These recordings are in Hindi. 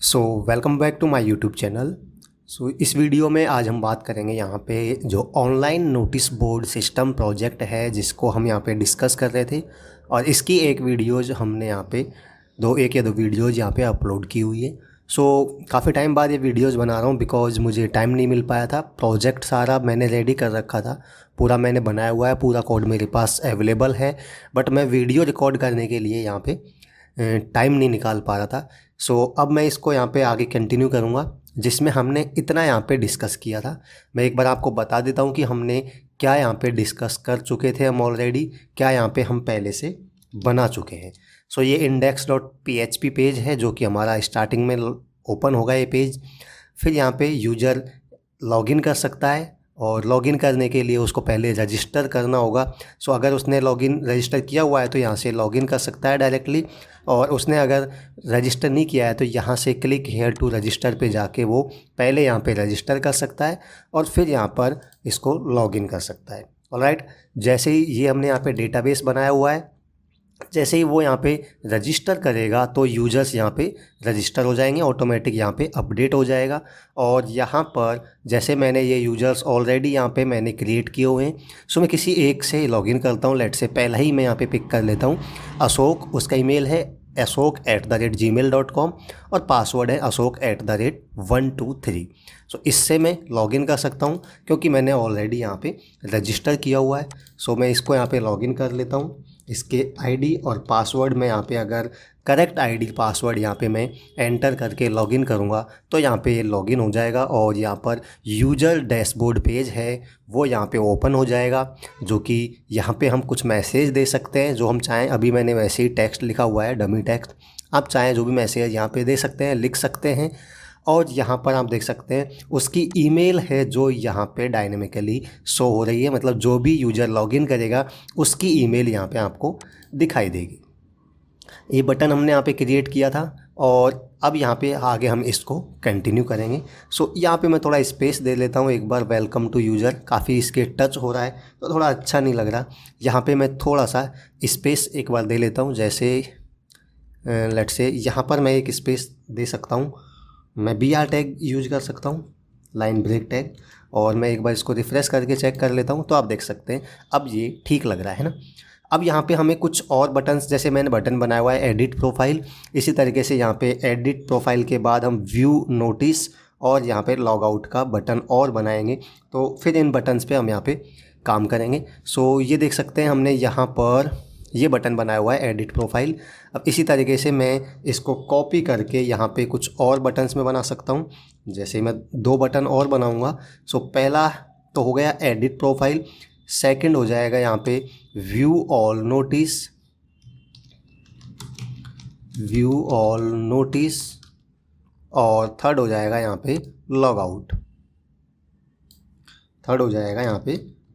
So welcome back to my YouTube channel. इस वीडियो में आज हम बात करेंगे यहाँ पे जो online notice board system project है जिसको हम यहाँ पे डिस्कस कर रहे थे, और इसकी एक वीडियोज़ हमने यहाँ पे एक या दो वीडियोज़ यहाँ पे अपलोड की हुई है। काफ़ी टाइम बाद ये वीडियोज़ बना रहा हूँ बिकॉज़ मुझे टाइम नहीं मिल पाया था। प्रोजेक्ट सारा मैंने रेडी कर रखा था, पूरा मैंने बनाया हुआ है, पूरा कोड मेरे पास अवेलेबल है, बट मैं वीडियो रिकॉर्ड करने के लिए यहाँ पे टाइम नहीं निकाल पा रहा था। अब मैं इसको यहाँ पे आगे कंटिन्यू करूँगा जिसमें हमने इतना यहाँ पे डिस्कस किया था। मैं एक बार आपको बता देता हूँ कि हमने क्या यहाँ पे डिस्कस कर चुके थे हम ऑलरेडी, क्या यहाँ पे हम पहले से बना चुके हैं। ये index.php पेज है जो कि हमारा स्टार्टिंग में ओपन होगा ये पेज। फिर यहाँ पे यूज़र लॉगिन कर सकता है, और लॉगिन करने के लिए उसको पहले रजिस्टर करना होगा। अगर उसने लॉगिन रजिस्टर किया हुआ है तो यहाँ से लॉगिन कर सकता है डायरेक्टली, और उसने अगर रजिस्टर नहीं किया है तो यहाँ से क्लिक हेयर टू रजिस्टर पे जाके वो पहले यहाँ पे रजिस्टर कर सकता है और फिर यहाँ पर इसको लॉगिन कर सकता है। ऑलराइट, जैसे ही ये हमने यहाँ पे डेटाबेस बनाया हुआ है, जैसे ही वो यहाँ पे रजिस्टर करेगा तो यूज़र्स यहाँ पे रजिस्टर हो जाएंगे, ऑटोमेटिक यहाँ पे अपडेट हो जाएगा। और यहाँ पर जैसे मैंने ये यूज़र्स ऑलरेडी यहाँ पे मैंने क्रिएट किए हुए हैं, मैं किसी एक से लॉगिन करता हूँ। लेट से पहला ही मैं यहाँ पे पिक कर लेता हूँ अशोक, उसका ईमेल है ashok@gmail.com और पासवर्ड है ashok@123। इससे मैं लॉगिन कर सकता हूँ क्योंकि मैंने ऑलरेडी यहाँ पे रजिस्टर किया हुआ है। मैं इसको यहाँ पे लॉगिन कर लेता हूँ। इसके आईडी और पासवर्ड में यहाँ पे अगर करेक्ट आईडी पासवर्ड यहाँ पे मैं एंटर करके लॉगिन करूँगा तो यहाँ पे ये लॉगिन हो जाएगा, और यहाँ पर यूज़र डैशबोर्ड पेज है वो यहाँ पे ओपन हो जाएगा, जो कि यहाँ पे हम कुछ मैसेज दे सकते हैं जो हम चाहें। अभी मैंने वैसे ही टेक्स्ट लिखा हुआ है, डमी टेक्स्ट, आप चाहें जो भी मैसेज यहाँ पे दे सकते हैं, लिख सकते हैं। और यहाँ पर आप देख सकते हैं उसकी ईमेल है जो यहाँ पे डायनेमिकली शो हो रही है, मतलब जो भी यूज़र लॉगिन करेगा उसकी ईमेल यहाँ पे आपको दिखाई देगी। ये बटन हमने यहाँ पे क्रिएट किया था, और अब यहाँ पे आगे हम इसको कंटिन्यू करेंगे। यहाँ पे मैं थोड़ा स्पेस दे लेता हूँ एक बार। वेलकम टू यूज़र काफ़ी इसके टच हो रहा है तो थोड़ा अच्छा नहीं लग रहा। यहाँ पे मैं थोड़ा सा स्पेस एक बार दे लेता हूँ। जैसे लेट से यहाँ पर मैं एक स्पेस दे सकता हूँ, मैं BR टैग यूज कर सकता हूँ, लाइन ब्रेक टैग, और मैं एक बार इसको रिफ़्रेश करके चेक कर लेता हूँ तो आप देख सकते हैं अब ये ठीक लग रहा है ना। अब यहाँ पे हमें कुछ और बटन्स, जैसे मैंने बटन बनाया हुआ है एडिट प्रोफाइल, इसी तरीके से यहाँ पे एडिट प्रोफाइल के बाद हम व्यू नोटिस और यहाँ पे लॉग आउट का बटन और बनाएंगे, तो फिर इन बटन्स पे हम यहाँ पे काम करेंगे। ये देख सकते हैं हमने यहाँ पर ये बटन बनाया हुआ है एडिट प्रोफाइल। अब इसी तरीके से मैं इसको कॉपी करके यहाँ पे कुछ और बटन्स में बना सकता हूँ। जैसे मैं 2 बटन और बनाऊँगा। पहला तो हो गया एडिट प्रोफाइल, सेकंड हो जाएगा यहाँ पे व्यू ऑल नोटिस, और थर्ड हो जाएगा यहाँ पे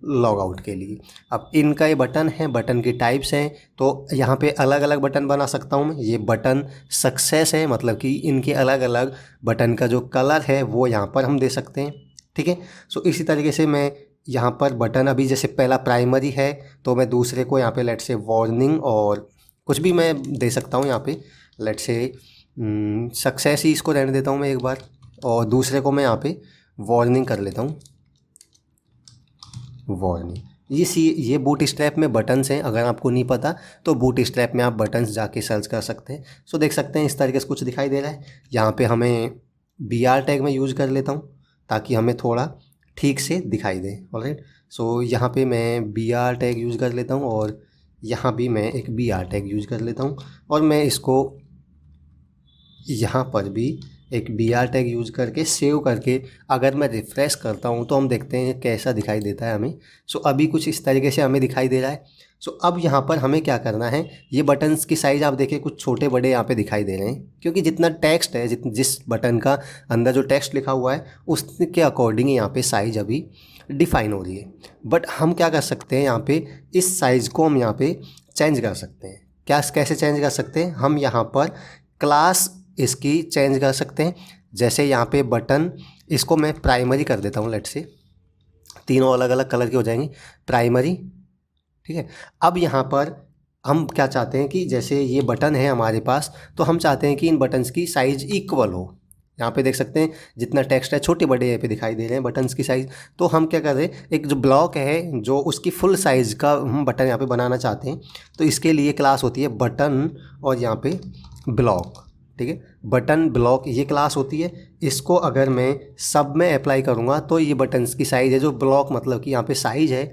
लॉग आउट के लिए। अब इनका ये बटन है, बटन की टाइप्स हैं, तो यहाँ पे अलग अलग बटन बना सकता हूँ मैं। ये बटन सक्सेस है, मतलब कि इनके अलग अलग बटन का जो कलर है वो यहाँ पर हम दे सकते हैं, ठीक है। इसी तरीके से मैं यहाँ पर बटन, अभी जैसे पहला प्राइमरी है तो मैं दूसरे को यहाँ पे लेट से वार्निंग और कुछ भी मैं दे सकता हूँ। यहाँ पे लेट से सक्सेस ही इसको रहने देता हूँ मैं एक बार, और दूसरे को मैं यहाँ पे वार्निंग कर लेता हूँ, वार्निंग। ये बूट स्ट्रैप में बटन्स हैं, अगर आपको नहीं पता तो बूट स्ट्रैप में आप बटन्स जाके सर्च कर सकते हैं। देख सकते हैं इस तरीके से कुछ दिखाई दे रहा है। यहाँ पे हमें BR टैग में यूज़ कर लेता हूँ ताकि हमें थोड़ा ठीक से दिखाई दे। ऑलराइट, यहाँ पे मैं BR टैग यूज़ कर लेता हूँ, और यहाँ भी मैं एक BR टैग यूज़ कर लेता हूँ, और मैं इसको यहाँ पर भी एक BR टैग यूज़ करके सेव करके अगर मैं रिफ़्रेश करता हूँ तो हम देखते हैं कैसा दिखाई देता है हमें। अभी कुछ इस तरीके से हमें दिखाई दे रहा है। अब यहाँ पर हमें क्या करना है, ये बटन्स की साइज़ आप देखिए कुछ छोटे बड़े यहाँ पे दिखाई दे रहे हैं, क्योंकि जितना टेक्स्ट है, जिस बटन का अंदर जो टेक्स्ट लिखा हुआ है उसके अकॉर्डिंग यहाँ पे साइज़ अभी डिफ़ाइन हो रही है। बट हम क्या कर सकते हैं, यहाँ पे इस साइज़ को हम यहाँ पे चेंज कर सकते हैं। कैसे चेंज कर सकते हैं, हम यहाँ पर क्लास इसकी चेंज कर सकते हैं। जैसे यहाँ पे बटन, इसको मैं प्राइमरी कर देता हूँ, लेट से तीनों अलग अलग कलर के हो जाएंगे, प्राइमरी, ठीक है। अब यहाँ पर हम क्या चाहते हैं कि जैसे ये बटन है हमारे पास, तो हम चाहते हैं कि इन बटन्स की साइज़ इक्वल हो, यहाँ पे देख सकते हैं जितना टेक्स्ट है छोटे बड़े यहाँ पे दिखाई दे रहे हैं बटन्स की साइज़। तो हम क्या कर रहे हैं, एक जो ब्लॉक है जो उसकी फुल साइज़ का हम बटन यहाँ पे बनाना चाहते हैं, तो इसके लिए क्लास होती है बटन और यहाँ पे ब्लॉक। ठीक है, बटन ब्लॉक ये क्लास होती है। इसको अगर मैं सब में अप्लाई करूँगा तो ये बटन्स की साइज़ है, जो ब्लॉक मतलब कि यहाँ पे साइज़ है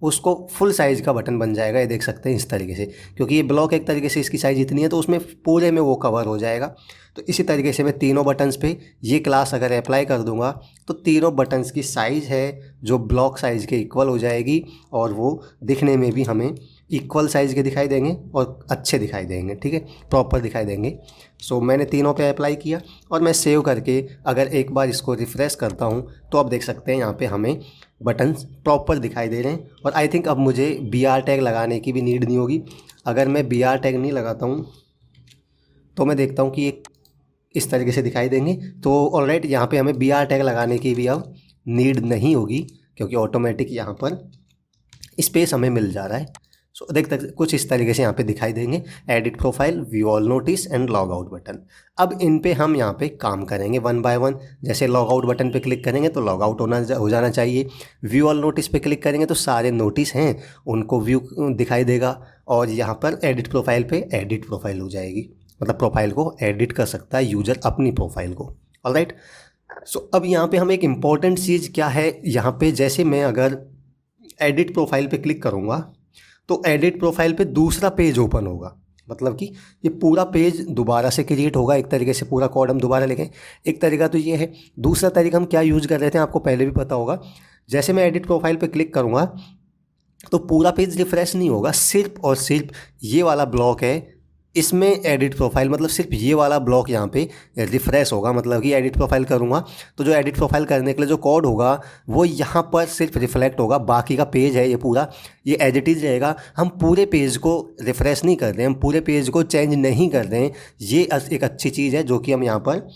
उसको फुल साइज़ का बटन बन जाएगा। ये देख सकते हैं इस तरीके से, क्योंकि ये ब्लॉक एक तरीके से इसकी साइज़ इतनी है तो उसमें पूरे में वो कवर हो जाएगा। तो इसी तरीके से मैं तीनों बटन्स पे ये क्लास अगर अप्लाई कर दूंगा तो तीनों बटन्स की साइज़ है जो ब्लॉक साइज़ के इक्वल हो जाएगी और वो दिखने में भी हमें इक्वल साइज़ के दिखाई देंगे और अच्छे दिखाई देंगे। ठीक है, प्रॉपर दिखाई देंगे। सो मैंने तीनों पे अप्लाई किया और मैं सेव करके अगर एक बार इसको रिफ़्रेश करता हूँ तो आप देख सकते हैं यहाँ पे हमें बटन्स प्रॉपर दिखाई दे रहे हैं। और आई थिंक अब मुझे BR टैग लगाने की भी नीड नहीं होगी। अगर मैं BR टैग नहीं लगाता हूँ तो मैं देखता हूँ कि ये इस तरीके से दिखाई देंगे। तो ऑलराइट, यहाँ पे हमें BR टैग लगाने की भी अब नीड नहीं होगी, क्योंकि ऑटोमेटिक यहाँ पर स्पेस हमें मिल जा रहा है। सो देख कुछ इस तरीके से यहाँ पे दिखाई देंगे, edit profile, view all notice and log out button. अब इन पे हम यहाँ पे काम करेंगे वन बाय वन। जैसे लॉग आउट बटन पे क्लिक करेंगे तो लॉग आउट हो जाना चाहिए। व्यू ऑल नोटिस पे क्लिक करेंगे तो सारे नोटिस हैं उनको व्यू दिखाई देगा। और यहाँ पर एडिट प्रोफाइल पे एडिट प्रोफाइल हो जाएगी, मतलब प्रोफाइल को एडिट कर सकता है यूज़र अपनी प्रोफाइल को। ऑलराइट, सो अब यहाँ पे हम एक इम्पॉर्टेंट चीज़ क्या है, यहाँ पे जैसे मैं अगर एडिट प्रोफाइल पे क्लिक करूँगा तो एडिट प्रोफाइल पे दूसरा पेज ओपन होगा, मतलब कि ये पूरा पेज दोबारा से क्रिएट होगा। एक तरीके से पूरा कोड हम दोबारा लिखें, एक तरीका तो ये है। दूसरा तरीका हम क्या यूज़ कर रहे थे आपको पहले भी पता होगा, जैसे मैं एडिट प्रोफाइल पे क्लिक करूँगा तो पूरा पेज रिफ्रेश नहीं होगा, सिर्फ और सिर्फ ये वाला ब्लॉक है इसमें एडिट प्रोफाइल, मतलब सिर्फ ये वाला ब्लॉक यहाँ पे रिफ्रेश होगा। मतलब कि एडिट प्रोफाइल करूँगा तो जो एडिट प्रोफाइल करने के लिए जो कोड होगा वो यहाँ पर सिर्फ रिफ्लेक्ट होगा। बाकी का पेज है ये पूरा, ये एज इट इज़ रहेगा। हम पूरे पेज को रिफ्रेश नहीं कर रहे हैं, हम पूरे पेज को चेंज नहीं कर रहे हैं। ये एक अच्छी चीज़ है जो कि हम यहाँ पर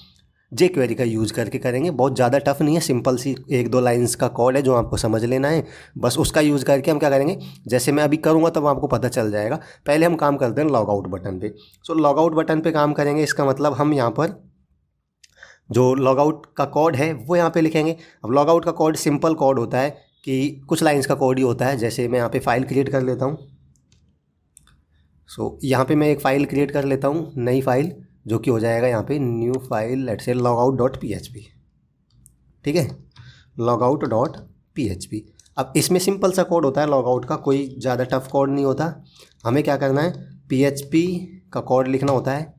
jQuery का यूज़ करके करेंगे। बहुत ज़्यादा टफ नहीं है, सिंपल सी 1-2 लाइंस का कोड है जो आपको समझ लेना है। बस उसका यूज़ करके हम क्या करेंगे, जैसे मैं अभी करूँगा तब आपको पता चल जाएगा। पहले हम काम करते हैं लॉग आउट बटन पे। सो लॉग आउट बटन पे काम करेंगे, इसका मतलब हम यहाँ पर जो लॉग आउट का कोड है वो यहाँ पे लिखेंगे। अब लॉग आउट का कोड सिंपल कोड होता है कि कुछ लाइन्स का कोड ही होता है। जैसे मैं यहाँ पर फ़ाइल क्रिएट कर लेता हूँ। सो यहाँ पर मैं एक फ़ाइल क्रिएट कर लेता हूँ, नई फ़ाइल, जो कि हो जाएगा यहाँ पे new file let's say logout.php। ठीक है, logout.php। अब इसमें सिंपल सा कोड होता है लॉग आउट का, कोई ज़्यादा टफ कोड नहीं होता। हमें क्या करना है, PHP का कोड लिखना होता है।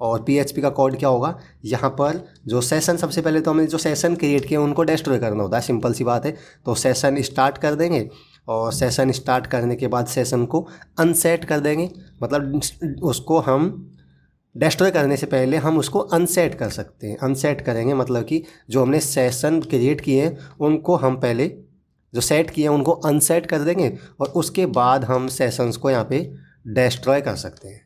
और PHP का कोड क्या होगा, यहाँ पर जो सेशन, सबसे पहले तो हमें जो सेशन क्रिएट किए उनको डिस्ट्रॉय करना होता है, सिंपल सी बात है। तो सेशन स्टार्ट कर देंगे और सेशन स्टार्ट करने के बाद सेशन को अनसेट कर देंगे। मतलब उसको हम डिस्ट्रॉय करने से पहले हम उसको अनसेट कर सकते हैं। अनसेट करेंगे मतलब कि जो हमने सेशन क्रिएट किए हैं उनको हम पहले जो सेट किए हैं उनको अनसेट कर देंगे और उसके बाद हम सेशंस को यहाँ पे डिस्ट्रॉय कर सकते हैं।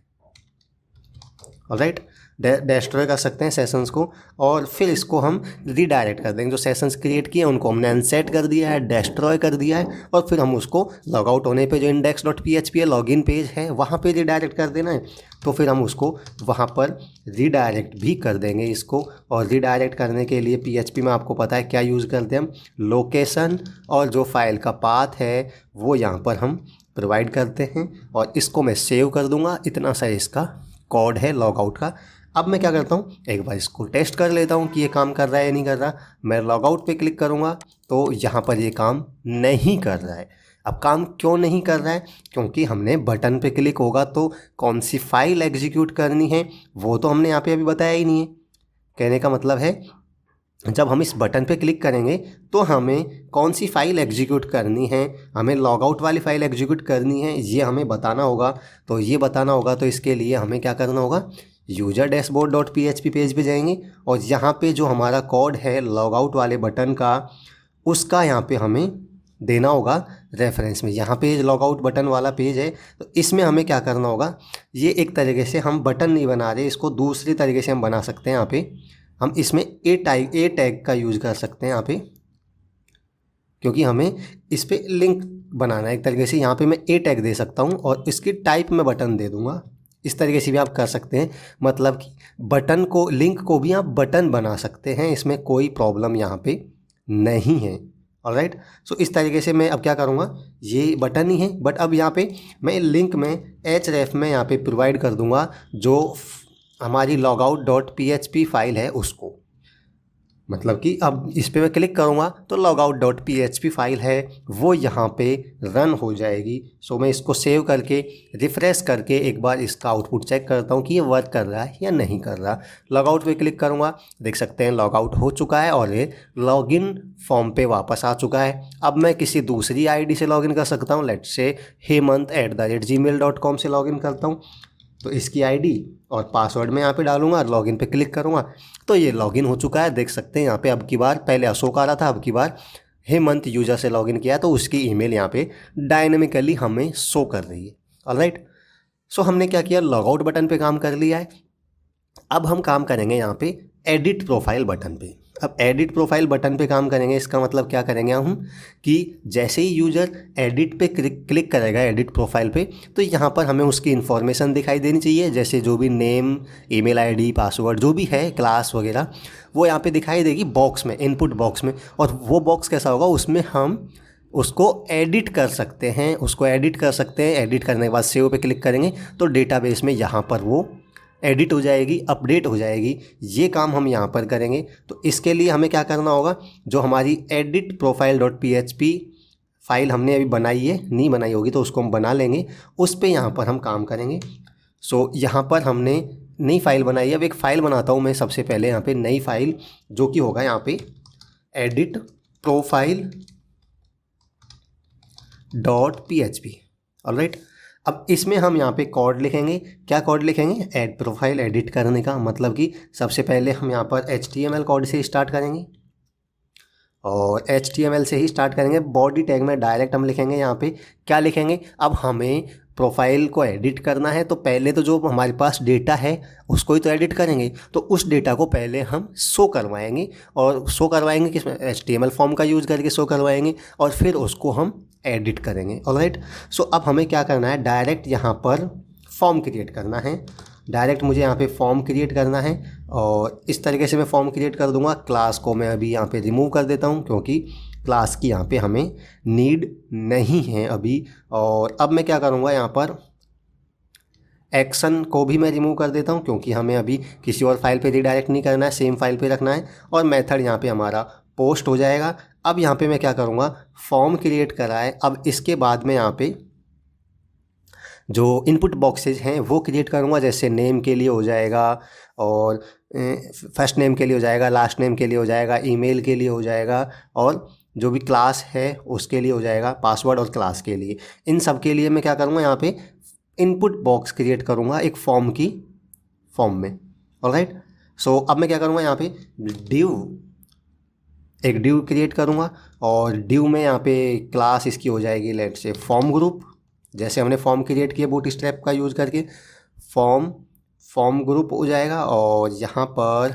ऑलराइट, डिस्ट्रॉय कर सकते हैं सेशंस को और फिर इसको हम रीडायरेक्ट कर देंगे। जो सेशंस क्रिएट किए हैं उनको हमने अनसेट कर दिया है, डिस्ट्रॉय कर दिया है और फिर हम उसको लॉग आउट होने पे जो index.php है, लॉगिन पेज है, वहाँ पे रीडायरेक्ट कर देना है। तो फिर हम उसको वहाँ पर रीडायरेक्ट भी कर देंगे इसको। और रीडायरेक्ट करने के लिए PHP में आपको पता है क्या यूज़ करते हैं हम, लोकेशन और जो फाइल का पाथ है वो यहाँ पर हम प्रोवाइड करते हैं। और इसको मैं सेव कर दूँगा, इतना सा इसका कोड है लॉग आउट का। अब मैं क्या करता हूँ, एक बार इसको टेस्ट कर लेता हूँ कि ये काम कर रहा है या नहीं कर रहा। मैं लॉग आउट पे क्लिक करूँगा तो यहाँ पर ये काम नहीं कर रहा है। अब काम क्यों नहीं कर रहा है, क्योंकि हमने बटन पे क्लिक होगा तो कौन सी फाइल एग्जीक्यूट करनी है वो तो हमने यहाँ पे अभी बताया ही नहीं है। कहने का मतलब है जब हम इस बटन पे क्लिक करेंगे तो हमें कौन सी फ़ाइल एग्जीक्यूट करनी है, हमें लॉग आउट वाली फ़ाइल एग्जीक्यूट करनी है, ये हमें बताना होगा। तो ये बताना होगा तो इसके लिए हमें क्या करना होगा, यूजर डैशबोर्ड.php पेज पे जाएंगे और यहाँ पे जो हमारा कोड है लॉग आउट वाले बटन का उसका यहाँ पे हमें देना होगा रेफरेंस में। यहाँ पे लॉग आउट बटन वाला पेज है तो इसमें हमें क्या करना होगा, ये एक तरीके से हम बटन नहीं बना रहे, इसको दूसरी तरीके से हम बना सकते हैं। यहाँ पे हम इसमें ए टैग का यूज़ कर सकते हैं यहाँ पे, क्योंकि हमें इस पे लिंक बनाना है एक तरीके से। यहाँ पे मैं ए टैग दे सकता हूँ और इसकी टाइप में बटन दे दूँगा इस तरीके से भी आप कर सकते हैं, मतलब कि बटन को, लिंक को भी आप बटन बना सकते हैं, इसमें कोई प्रॉब्लम यहाँ पे नहीं है। ऑलराइट, सो इस तरीके से मैं अब क्या करूँगा, ये बटन ही है, बट अब यहाँ पे मैं लिंक में href में यहाँ पे प्रोवाइड कर दूँगा जो हमारी logout.php फाइल है उसको, मतलब कि अब इस पर मैं क्लिक करूँगा तो logout.php फाइल है वो यहाँ पे रन हो जाएगी। सो मैं इसको सेव करके रिफ़्रेश करके एक बार इसका आउटपुट चेक करता हूँ कि ये वर्क कर रहा है या नहीं कर रहा। लॉगआउट पे क्लिक करूँगा, देख सकते हैं लॉगआउट हो चुका है और ये लॉगिन फॉर्म पे वापस आ चुका है। अब मैं किसी दूसरी आईडी से लॉगिन कर सकता हूँ, लेट्स से hemant@gmail.com से लॉगिन करता हूँ। तो इसकी आईडी और पासवर्ड मैं यहाँ पे डालूंगा, लॉगिन पे क्लिक करूँगा तो ये लॉगिन हो चुका है। देख सकते हैं यहाँ पे अब की बार पहले अशोक आ रहा था, अब की बार हेमंत यूजर से लॉगिन किया तो उसकी ईमेल यहाँ पे डायनेमिकली हमें शो कर रही है। ऑलराइट, सो हमने क्या किया, लॉगआउट बटन पे काम कर लिया है। अब हम काम करेंगे यहाँ पे एडिट प्रोफाइल बटन पे। अब एडिट प्रोफाइल बटन पे काम करेंगे, इसका मतलब क्या करेंगे हम कि जैसे ही यूज़र एडिट पे क्लिक करेगा, एडिट प्रोफाइल पे, तो यहाँ पर हमें उसकी इन्फॉर्मेशन दिखाई देनी चाहिए, जैसे जो भी नेम, ईमेल आईडी, पासवर्ड जो भी है, क्लास वगैरह, वो यहाँ पे दिखाई देगी बॉक्स में, इनपुट बॉक्स में। और वो बॉक्स कैसा होगा, उसमें हम उसको एडिट कर सकते हैं, उसको एडिट कर सकते हैं। एडिट करने के बाद सेव पे क्लिक करेंगे तो डेटाबेस में यहाँ पर वो एडिट हो जाएगी, अपडेट हो जाएगी। ये काम हम यहाँ पर करेंगे। तो इसके लिए हमें क्या करना होगा, जो हमारी edit profile.php फाइल हमने अभी बनाई है, नहीं बनाई होगी तो उसको हम बना लेंगे, उस पर यहाँ पर हम काम करेंगे। सो यहाँ पर हमने नई फाइल बनाई है। अब एक फ़ाइल बनाता हूँ मैं सबसे पहले यहाँ पे, नई फाइल जो कि होगा यहाँ पे edit profile.php। ऑलराइट, अब इसमें हम यहाँ पे कोड लिखेंगे। क्या कोड लिखेंगे, ऐड प्रोफाइल एडिट करने का, मतलब कि सबसे पहले हम यहाँ पर HTML कोड से स्टार्ट करेंगे और HTML से ही स्टार्ट करेंगे। बॉडी टैग में डायरेक्ट हम लिखेंगे यहाँ पे क्या लिखेंगे, अब हमें प्रोफाइल को एडिट करना है तो पहले तो जो हमारे पास डेटा है उसको ही तो एडिट करेंगे, तो उस डेटा को पहले हम शो करवाएंगे। और शो करवाएंगे किसमें, HTML फॉर्म का यूज़ करके शो करवाएंगे और फिर उसको हम एडिट करेंगे। ऑलराइट, सो अब हमें क्या करना है, डायरेक्ट यहाँ पर फॉर्म क्रिएट करना है। डायरेक्ट मुझे यहाँ पे फॉर्म क्रिएट करना है और इस तरीके से मैं फॉर्म क्रिएट कर दूँगा। क्लास को मैं अभी यहाँ पे रिमूव कर देता हूँ क्योंकि क्लास की यहाँ पे हमें नीड नहीं है अभी। और अब मैं क्या करूँगा, यहाँ पर एक्शन को भी मैं रिमूव कर देता हूँ क्योंकि हमें अभी किसी और फाइल पे रिडायरेक्ट नहीं करना है, सेम फाइल पे रखना है। और मेथड यहाँ पे हमारा पोस्ट हो जाएगा। अब यहाँ पे मैं क्या करूँगा, फॉर्म क्रिएट करा है, अब इसके बाद में यहाँ पे जो इनपुट बॉक्सेज हैं वो क्रिएट करूँगा। जैसे नेम के लिए हो जाएगा और फर्स्ट नेम के लिए हो जाएगा, लास्ट नेम के लिए हो जाएगा, ईमेल के लिए हो जाएगा और जो भी क्लास है उसके लिए हो जाएगा, पासवर्ड और क्लास के लिए। इन सब के लिए मैं क्या करूँगा, यहाँ पे इनपुट बॉक्स क्रिएट करूँगा एक फॉर्म में। ऑलराइट, सो अब मैं क्या करूँगा, यहाँ पे एक डिव क्रिएट करूँगा और डिव में यहाँ पे क्लास इसकी हो जाएगी लेट्स से फॉर्म ग्रुप। जैसे हमने फॉर्म क्रिएट किया बूटस्ट्रैप का यूज़ करके, फॉर्म ग्रुप हो जाएगा। और यहाँ पर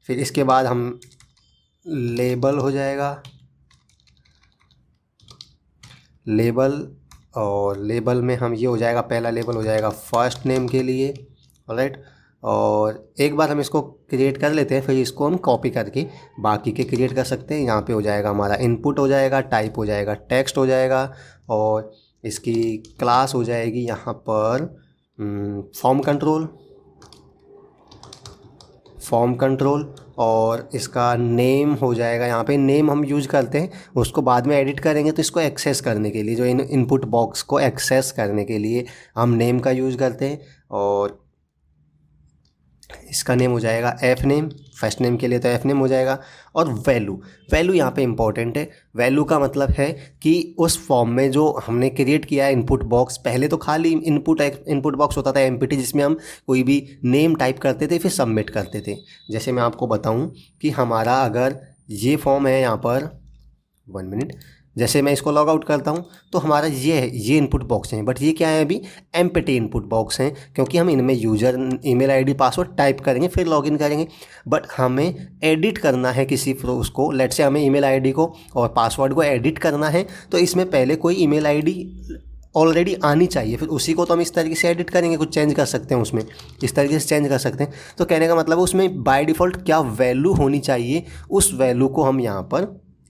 फिर इसके बाद हम लेबल हो जाएगा, लेबल, और लेबल में हम ये हो जाएगा, पहला लेबल हो जाएगा फर्स्ट नेम के लिए। ऑलराइट, और एक बार हम इसको क्रिएट कर लेते हैं, फिर इसको हम कॉपी करके बाकी के क्रिएट कर सकते हैं। यहाँ पे हो जाएगा हमारा इनपुट हो जाएगा, टाइप हो जाएगा, टेक्स्ट हो जाएगा और इसकी क्लास हो जाएगी यहाँ पर फॉर्म कंट्रोल और इसका नेम हो जाएगा। यहाँ पे नेम हम यूज़ करते हैं, उसको बाद में एडिट करेंगे तो इसको एक्सेस करने के लिए, जो इनपुट बॉक्स को एक्सेस करने के लिए हम नेम का यूज़ करते हैं। और इसका नेम हो जाएगा एफ नेम, फर्स्ट नेम के लिए तो एफ नेम हो जाएगा। और वैल्यू यहाँ पे इम्पॉर्टेंट है। वैल्यू का मतलब है कि उस फॉर्म में जो हमने क्रिएट किया है इनपुट बॉक्स, पहले तो खाली इनपुट बॉक्स होता था एम्प्टी, जिसमें हम कोई भी नेम टाइप करते थे फिर सबमिट करते थे। जैसे मैं आपको बताऊँ कि हमारा अगर ये फॉर्म है यहाँ पर, 1 मिनट, जैसे मैं इसको लॉग आउट करता हूँ तो हमारा ये इनपुट बॉक्स हैं, बट ये क्या है, अभी एम्प्टी इनपुट बॉक्स हैं क्योंकि हम इनमें user email ID password type करेंगे फिर लॉगिन करेंगे। बट हमें एडिट करना है किसी उसको, लेट से हमें ईमेल आईडी को और पासवर्ड को एडिट करना है तो इसमें पहले कोई ईमेल आईडी ऑलरेडी आनी चाहिए, फिर उसी को तो हम इस तरीके से एडिट करेंगे, कुछ चेंज कर सकते हैं उसमें, इस तरीके से चेंज कर सकते हैं। तो कहने का मतलब उसमें बाय डिफ़ॉल्ट क्या वैल्यू होनी चाहिए उस वैल्यू को हम यहाँ पर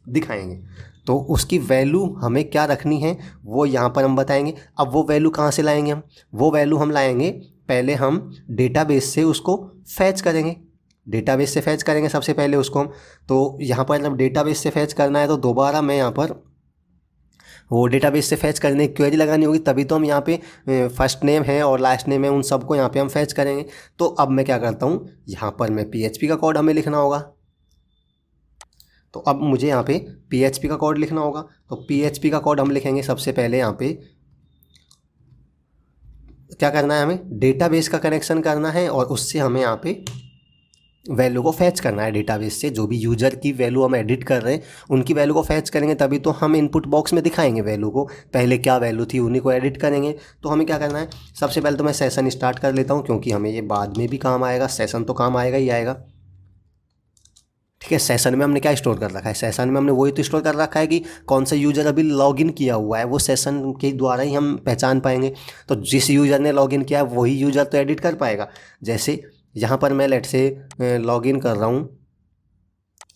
दिखाएंगे। तो उसकी वैल्यू हमें क्या रखनी है वो यहाँ पर हम बताएंगे। अब वो वैल्यू कहाँ से लाएंगे हम? वो वैल्यू हम लाएंगे, पहले हम डेटाबेस से उसको फैच करेंगे, डेटाबेस से फैच करेंगे सबसे पहले उसको हम। तो यहाँ पर जब डेटाबेस से फैच करना है तो दोबारा मैं यहाँ पर वो डेटाबेस से फैच करने की क्वेरी लगानी होगी, तभी तो हम यहाँ पे फर्स्ट नेम है और लास्ट नेम है उन सबको यहाँ पे हम फैच करेंगे। तो अब मैं क्या करता हूँ, यहाँ पर मैं PHP का कोड हमें लिखना होगा। तो अब मुझे यहाँ पे PHP का कोड लिखना होगा, तो PHP का कोड हम लिखेंगे। सबसे पहले यहाँ पे क्या करना है, हमें डेटाबेस का कनेक्शन करना है और उससे हमें यहाँ पे वैल्यू को फैच करना है डेटाबेस से। जो भी यूज़र की वैल्यू हम एडिट कर रहे हैं उनकी वैल्यू को फैच करेंगे, तभी तो हम इनपुट बॉक्स में दिखाएंगे वैल्यू को। पहले क्या वैल्यू थी उन्हीं को एडिट करेंगे। तो हमें क्या करना है, सबसे पहले तो मैं सेशन स्टार्ट कर लेता हूँ, क्योंकि हमें ये बाद में भी काम आएगा, सेशन तो काम आएगा ही आएगा। ठीक है, सेशन में हमने क्या स्टोर कर रखा है, सेशन में हमने वही तो स्टोर कर रखा है कि कौन सा यूज़र अभी लॉगिन किया हुआ है, वो सेशन के द्वारा ही हम पहचान पाएंगे। तो जिस यूज़र ने लॉगिन किया है वही यूज़र तो एडिट कर पाएगा। जैसे यहाँ पर मैं लेट से लॉगिन कर रहा हूँ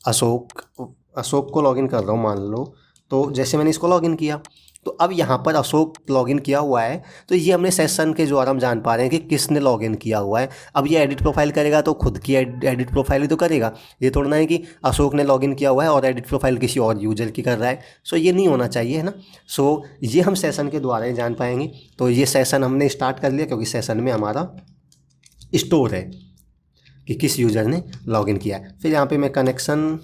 अशोक को लॉगिन कर रहा हूँ मान लो। तो जैसे मैंने इसको लॉगिन किया, तो अब यहाँ पर अशोक लॉगिन किया हुआ है, तो ये हमने सेशन के द्वारा हम जान पा रहे हैं कि किसने लॉगिन किया हुआ है। अब ये एडिट प्रोफाइल करेगा तो खुद की एडिट प्रोफाइल ही तो करेगा, ये थोड़ा ना है कि अशोक ने लॉगिन किया हुआ है और एडिट प्रोफाइल किसी और यूजर की कर रहा है। सो ये नहीं होना चाहिए, है ना। सो ये हम सेशन के द्वारा ही जान पाएंगे। तो ये सेशन हमने स्टार्ट कर लिया, क्योंकि सेशन में हमारा स्टोर है कि किस यूज़र ने लॉगिन किया है। फिर यहाँ पे मैं कनेक्शन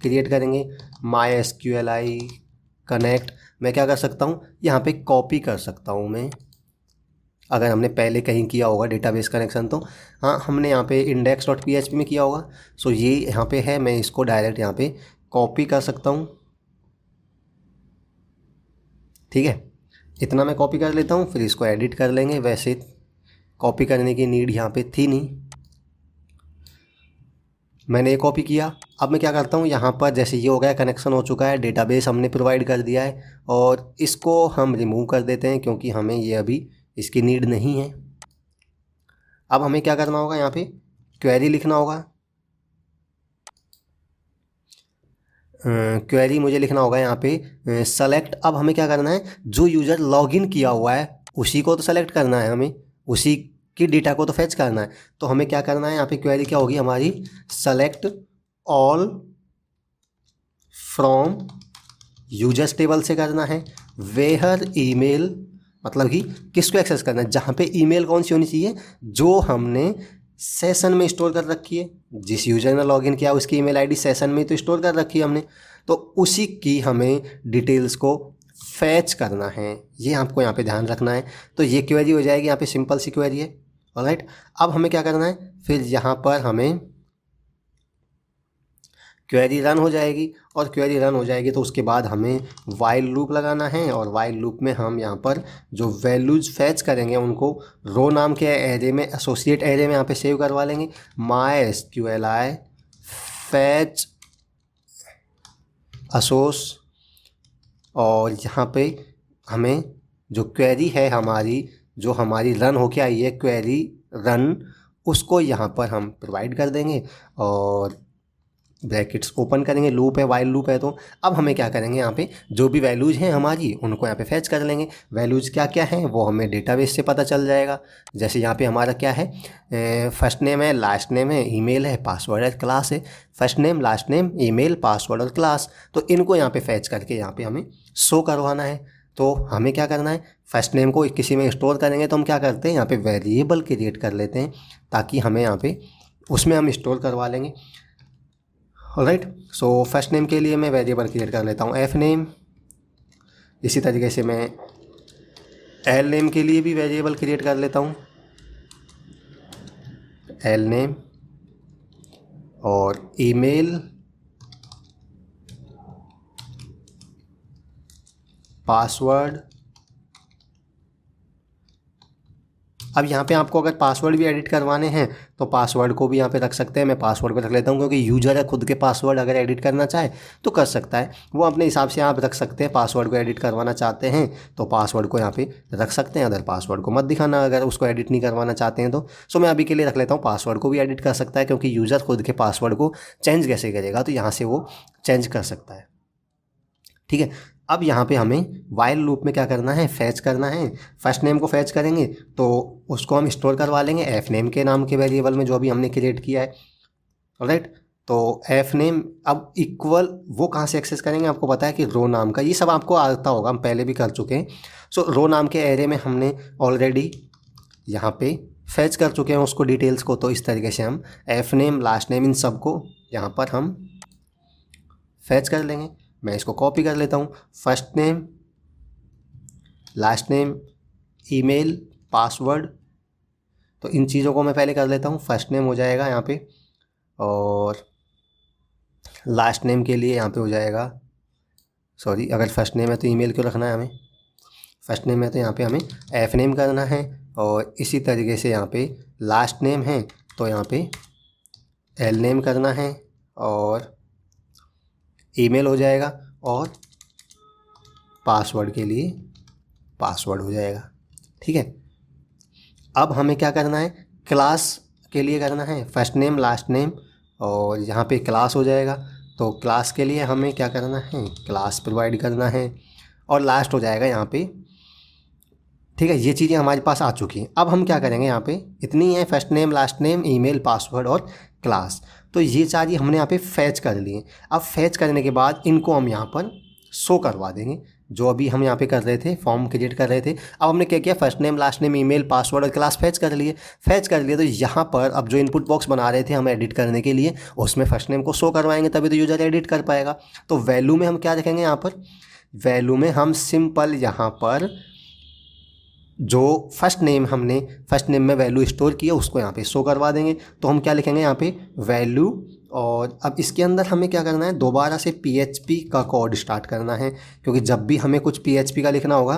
क्रिएट करेंगे, MySQLi कनेक्ट। मैं क्या कर सकता हूँ, यहाँ पे कॉपी कर सकता हूँ मैं, अगर हमने पहले कहीं किया होगा डेटाबेस कनेक्शन तो। हाँ, हमने यहाँ पे index.php में किया होगा। सो ये यहाँ पे है, मैं इसको डायरेक्ट यहाँ पे कॉपी कर सकता हूँ। ठीक है, इतना मैं कॉपी कर लेता हूँ, फिर इसको एडिट कर लेंगे। वैसे कॉपी करने की नीड यहाँ पे थी नहीं, मैंने ये कॉपी किया। अब मैं क्या करता हूँ, यहाँ पर जैसे ये हो गया, कनेक्शन हो चुका है, डेटाबेस हमने प्रोवाइड कर दिया है, और इसको हम रिमूव कर देते हैं क्योंकि हमें ये अभी इसकी नीड नहीं है। अब हमें क्या करना होगा, यहाँ पे क्वेरी लिखना होगा। क्वेरी मुझे लिखना होगा यहाँ पे सेलेक्ट। अब हमें क्या करना है, जो यूज़र लॉगिन किया हुआ है उसी को तो सेलेक्ट करना है, हमें उसी की डेटा को तो फैच करना है। तो हमें क्या करना है, यहाँ पे क्वेरी क्या होगी हमारी, select all from users table से करना है। वेयर ईमेल, मतलब कि किसको एक्सेस करना है, जहाँ पे ईमेल कौन सी होनी चाहिए, जो हमने सेशन में स्टोर कर रखी है। जिस यूज़र ने लॉगिन किया उसकी ईमेल आईडी सेशन में तो स्टोर कर रखी है हमने, तो उसी की हमें डिटेल्स को फैच करना है। ये आपको यहाँ पे ध्यान रखना है। तो ये क्वेरी हो जाएगी, यहाँ पे सिंपल सी क्वेरी है। ऑलराइट, अब हमें क्या करना है, फिर यहाँ पर हमें क्वेरी रन हो जाएगी, और क्वेरी रन हो जाएगी तो उसके बाद हमें वाइल लूप लगाना है। और वाइल लूप में हम यहाँ पर जो वैल्यूज फैच करेंगे उनको रो नाम के एरे में, एसोसिएट एरे में यहाँ पे सेव करवा लेंगे। MySQLi फैच असोस, और यहाँ पे हमें जो क्वेरी है हमारी, जो हमारी रन होके आई है क्वेरी रन, उसको यहाँ पर हम प्रोवाइड कर देंगे और ब्रैकेट्स ओपन करेंगे। लूप है, वाइल लूप है। तो अब हमें क्या करेंगे, यहाँ पे जो भी वैल्यूज़ हैं हमारी उनको यहाँ पे फैच कर लेंगे। वैल्यूज़ क्या क्या हैं वो हमें डेटाबेस से पता चल जाएगा। जैसे यहाँ पे हमारा क्या है, फर्स्ट नेम है, लास्ट नेम है, ईमेल है, पासवर्ड है, क्लास है। First name, last name, email, password और क्लास, तो इनको यहाँ पे फैच करके यहाँ पे हमें शो करवाना है। तो हमें क्या करना है, फर्स्ट नेम को किसी में स्टोर करेंगे तो हम क्या करते हैं, यहाँ पे वेरिएबल क्रिएट कर लेते हैं, ताकि हमें यहाँ पे उसमें हम स्टोर करवा लेंगे। ऑलराइट, सो फर्स्ट नेम के लिए मैं वेरिएबल क्रिएट कर लेता हूँ एफ नेम। इसी तरीके से मैं एल नेम के लिए भी वेरिएबल क्रिएट कर लेता हूँ एल नेम, और ईमेल, पासवर्ड अब यहाँ पे आपको अगर पासवर्ड भी एडिट करवाने हैं तो पासवर्ड को भी यहाँ पे रख सकते हैं। मैं पासवर्ड को रख लेता हूँ क्योंकि यूजर है खुद के पासवर्ड अगर एडिट करना चाहे तो कर सकता है, वो अपने हिसाब से आप रख सकते हैं। पासवर्ड को एडिट करवाना चाहते हैं तो पासवर्ड को यहाँ पे रख सकते हैं, अदर पासवर्ड को मत दिखाना अगर उसको एडिट नहीं करवाना चाहते हैं तो। सो मैं अभी के लिए रख लेता हूँ पासवर्ड को भी एडिट कर सकता है, क्योंकि यूज़र खुद के पासवर्ड को चेंज कैसे करेगा, तो यहाँ से वो चेंज कर सकता है। ठीक है, अब यहाँ पे हमें वाइल लूप में क्या करना है, फैच करना है। फर्स्ट नेम को फैच करेंगे तो उसको हम स्टोर करवा लेंगे एफ नेम के नाम के वेरिएबल में जो अभी हमने क्रिएट किया है। राइट, तो एफ नेम अब इक्वल वो कहाँ से एक्सेस करेंगे, आपको पता है कि रो नाम का, ये सब आपको आता होगा, हम पहले भी कर चुके हैं। सो रो नाम के एरे में हमने ऑलरेडी यहाँ पे फैच कर चुके हैं उसको डिटेल्स को। तो इस तरीके से हम F name last name in सब को यहाँ पर हम फैच कर लेंगे। मैं इसको कॉपी कर लेता हूँ, first name last name email password, तो इन चीज़ों को मैं पहले कर लेता हूँ। फर्स्ट नेम हो जाएगा यहाँ पे, और लास्ट नेम के लिए यहाँ पे हो जाएगा, सॉरी अगर फर्स्ट नेम है तो ईमेल क्यों रखना है हमें, फर्स्ट नेम है तो यहाँ पे हमें एफ नेम करना है। और इसी तरीके से यहाँ पे लास्ट नेम है तो यहाँ पे एल नेम करना है, और ईमेल हो जाएगा, और पासवर्ड के लिए पासवर्ड हो जाएगा। ठीक है, अब हमें क्या करना है, क्लास के लिए करना है फर्स्ट नेम लास्ट नेम, और यहाँ पे क्लास हो जाएगा। तो क्लास के लिए हमें क्या करना है, क्लास प्रोवाइड करना है, और लास्ट हो जाएगा यहाँ पे। ठीक है, ये चीज़ें हमारे पास आ चुकी हैं। अब हम क्या करेंगे, यहाँ पे इतनी है, first name last name email password और क्लास, तो ये सारी हमने यहाँ पे फैच कर लिए। अब फैच करने के बाद इनको हम यहाँ पर शो करवा देंगे, जो अभी हम यहाँ पे कर रहे थे, फॉर्म क्रिएट कर रहे थे। अब हमने क्या किया, first name last name email password और क्लास फैच कर लिए। तो यहाँ पर अब जो इनपुट बॉक्स बना रहे थे हम एडिट करने के लिए, उसमें फर्स्ट नेम को शो करवाएंगे, तभी तो यूज़र एडिट कर पाएगा। तो वैल्यू में हम क्या रखेंगे, यहाँ पर वैल्यू में हम सिंपल यहाँ पर जो फर्स्ट नेम में वैल्यू स्टोर किया उसको यहाँ पे शो करवा देंगे। तो हम क्या लिखेंगे यहाँ पे, वैल्यू, और अब इसके अंदर हमें क्या करना है, दोबारा से PHP का कोड स्टार्ट करना है, क्योंकि जब भी हमें कुछ PHP का लिखना होगा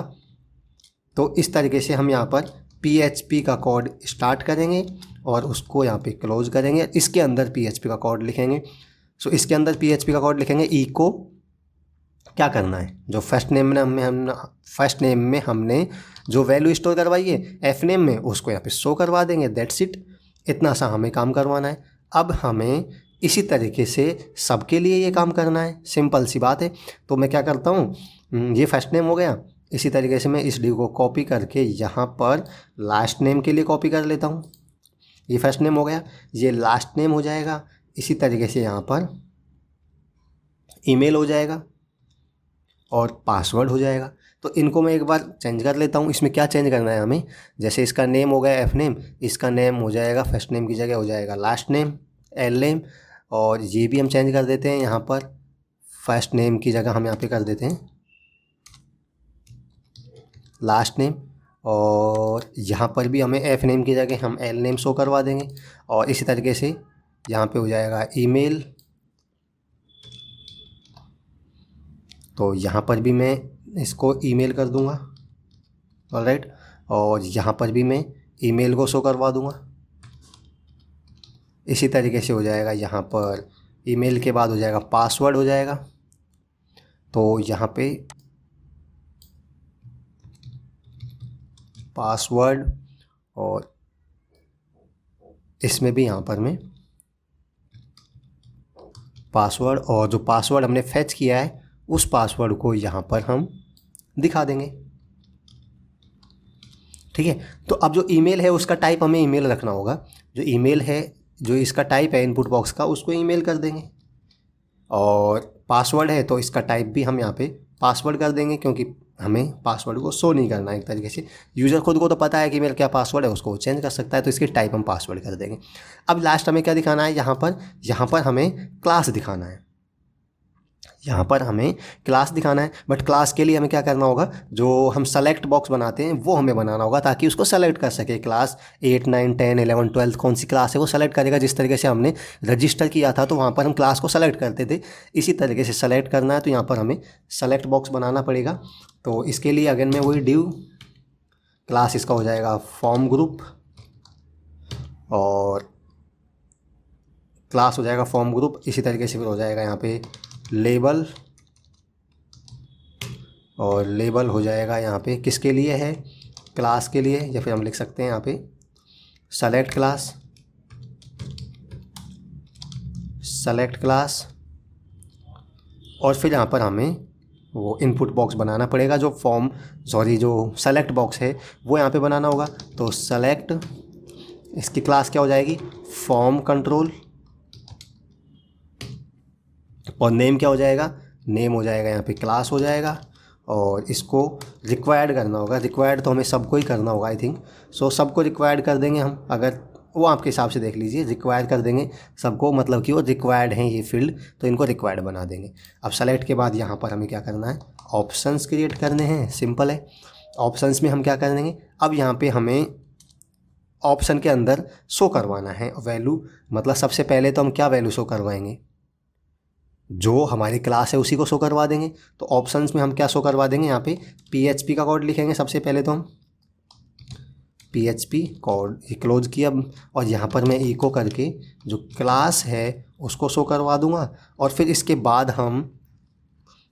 तो इस तरीके से हम यहाँ पर PHP का कोड स्टार्ट करेंगे और उसको यहाँ पे क्लोज करेंगे। इसके अंदर PHP का कोड लिखेंगे। सो इसके अंदर PHP का कोड लिखेंगे, ई को क्या करना है, जो फर्स्ट नेम में हमने जो वैल्यू स्टोर करवाई है एफ नेम में, उसको यहाँ पे शो करवा देंगे। दैट्स इट, इतना सा हमें काम करवाना है। अब हमें इसी तरीके से सबके लिए ये काम करना है, सिंपल सी बात है। तो मैं क्या करता हूँ, ये फर्स्ट नेम हो गया, इसी तरीके से मैं इस डी को कॉपी करके यहाँ पर लास्ट नेम के लिए कॉपी कर लेता हूँ। ये फर्स्ट नेम हो गया, ये लास्ट नेम हो जाएगा, इसी तरीके से यहाँ पर ईमेल हो जाएगा और पासवर्ड हो जाएगा। तो इनको मैं एक बार चेंज कर लेता हूँ। इसमें क्या चेंज करना है हमें, जैसे इसका नेम हो गया एफ नेम, इसका नेम हो जाएगा फर्स्ट नेम की जगह हो जाएगा लास्ट नेम एल नेम, और ये भी हम चेंज कर देते हैं, यहाँ पर फर्स्ट नेम की जगह हम यहाँ पे कर देते हैं लास्ट नेम, और यहाँ पर भी हमें एफ नेम की जगह हम एल नेम शो करवा देंगे। और इसी तरीके से यहाँ पे हो जाएगा ईमेल, तो यहाँ पर भी मैं इसको ईमेल कर दूँगा, ऑलराइट, और यहाँ पर भी मैं ईमेल को शो करवा दूँगा। इसी तरीके से हो जाएगा, यहाँ पर ईमेल के बाद हो जाएगा पासवर्ड हो जाएगा। तो यहाँ पे पासवर्ड, और इसमें भी यहाँ पर मैं पासवर्ड, और जो पासवर्ड हमने फैच किया है उस पासवर्ड को यहाँ पर हम दिखा देंगे। ठीक है, तो अब जो ईमेल है उसका टाइप हमें ईमेल रखना होगा, जो ईमेल है जो इसका टाइप है इनपुट बॉक्स का उसको ईमेल कर देंगे, और पासवर्ड है तो इसका टाइप भी हम यहाँ पे पासवर्ड कर देंगे, क्योंकि हमें पासवर्ड को शो नहीं करना है। एक तरीके से यूज़र खुद को तो पता है कि मेरा क्या पासवर्ड है, उसको चेंज कर सकता है, तो इसकी टाइप हम पासवर्ड कर देंगे। अब लास्ट हमें क्या दिखाना है, यहाँ पर हमें क्लास दिखाना है, यहाँ पर हमें क्लास दिखाना है। बट क्लास के लिए हमें क्या करना होगा, जो हम सेलेक्ट बॉक्स बनाते हैं वो हमें बनाना होगा, ताकि उसको सेलेक्ट कर सके। क्लास 8 9 10 11 12 कौन सी क्लास है वो सेलेक्ट करेगा। जिस तरीके से हमने रजिस्टर किया था तो वहाँ पर हम क्लास को सेलेक्ट करते थे, इसी तरीके से सेलेक्ट करना है। तो यहाँ पर हमें सेलेक्ट बॉक्स बनाना पड़ेगा। तो इसके लिए अगेन मैं वही डिव क्लास इसका हो जाएगा फॉर्म ग्रुप, और क्लास हो जाएगा फॉर्म ग्रुप। इसी तरीके से फिर हो जाएगा यहाँ पे लेबल, और लेबल हो जाएगा यहाँ पे किसके लिए है, क्लास के लिए, या फिर हम लिख सकते हैं यहाँ पे सेलेक्ट क्लास, सेलेक्ट क्लास। और फिर यहाँ पर हमें वो इनपुट बॉक्स बनाना पड़ेगा, जो जो सेलेक्ट बॉक्स है वो यहाँ पे बनाना होगा। तो सेलेक्ट, इसकी क्लास क्या हो जाएगी, फॉर्म कंट्रोल, और नेम क्या हो जाएगा, नेम हो जाएगा यहाँ पे क्लास हो जाएगा। और इसको रिक्वायर्ड करना होगा, रिक्वायर्ड तो हमें सबको ही करना होगा आई थिंक। सो सबको रिक्वायर्ड कर देंगे हम, अगर वो आपके हिसाब से देख लीजिए, रिक्वायर कर देंगे सबको, मतलब कि वो रिक्वायर्ड हैं ये फील्ड, तो इनको रिक्वायर्ड बना देंगे। अब सेलेक्ट के बाद यहाँ पर हमें क्या करना है, ऑप्शंस क्रिएट करने हैं, सिंपल है। ऑप्शंस में हम क्या कर देंगे, अब यहाँ पे हमें ऑप्शन के अंदर शो करवाना है वैल्यू, मतलब सबसे पहले तो हम क्या वैल्यू शो करवाएंगे, जो हमारी क्लास है उसी को शो करवा देंगे। तो ऑप्शंस में हम क्या शो करवा देंगे, यहाँ पे PHP का कोड लिखेंगे सबसे पहले, तो हम PHP कोड क्लोज किया, और यहाँ पर मैं इको करके जो क्लास है उसको शो करवा दूँगा। और फिर इसके बाद हम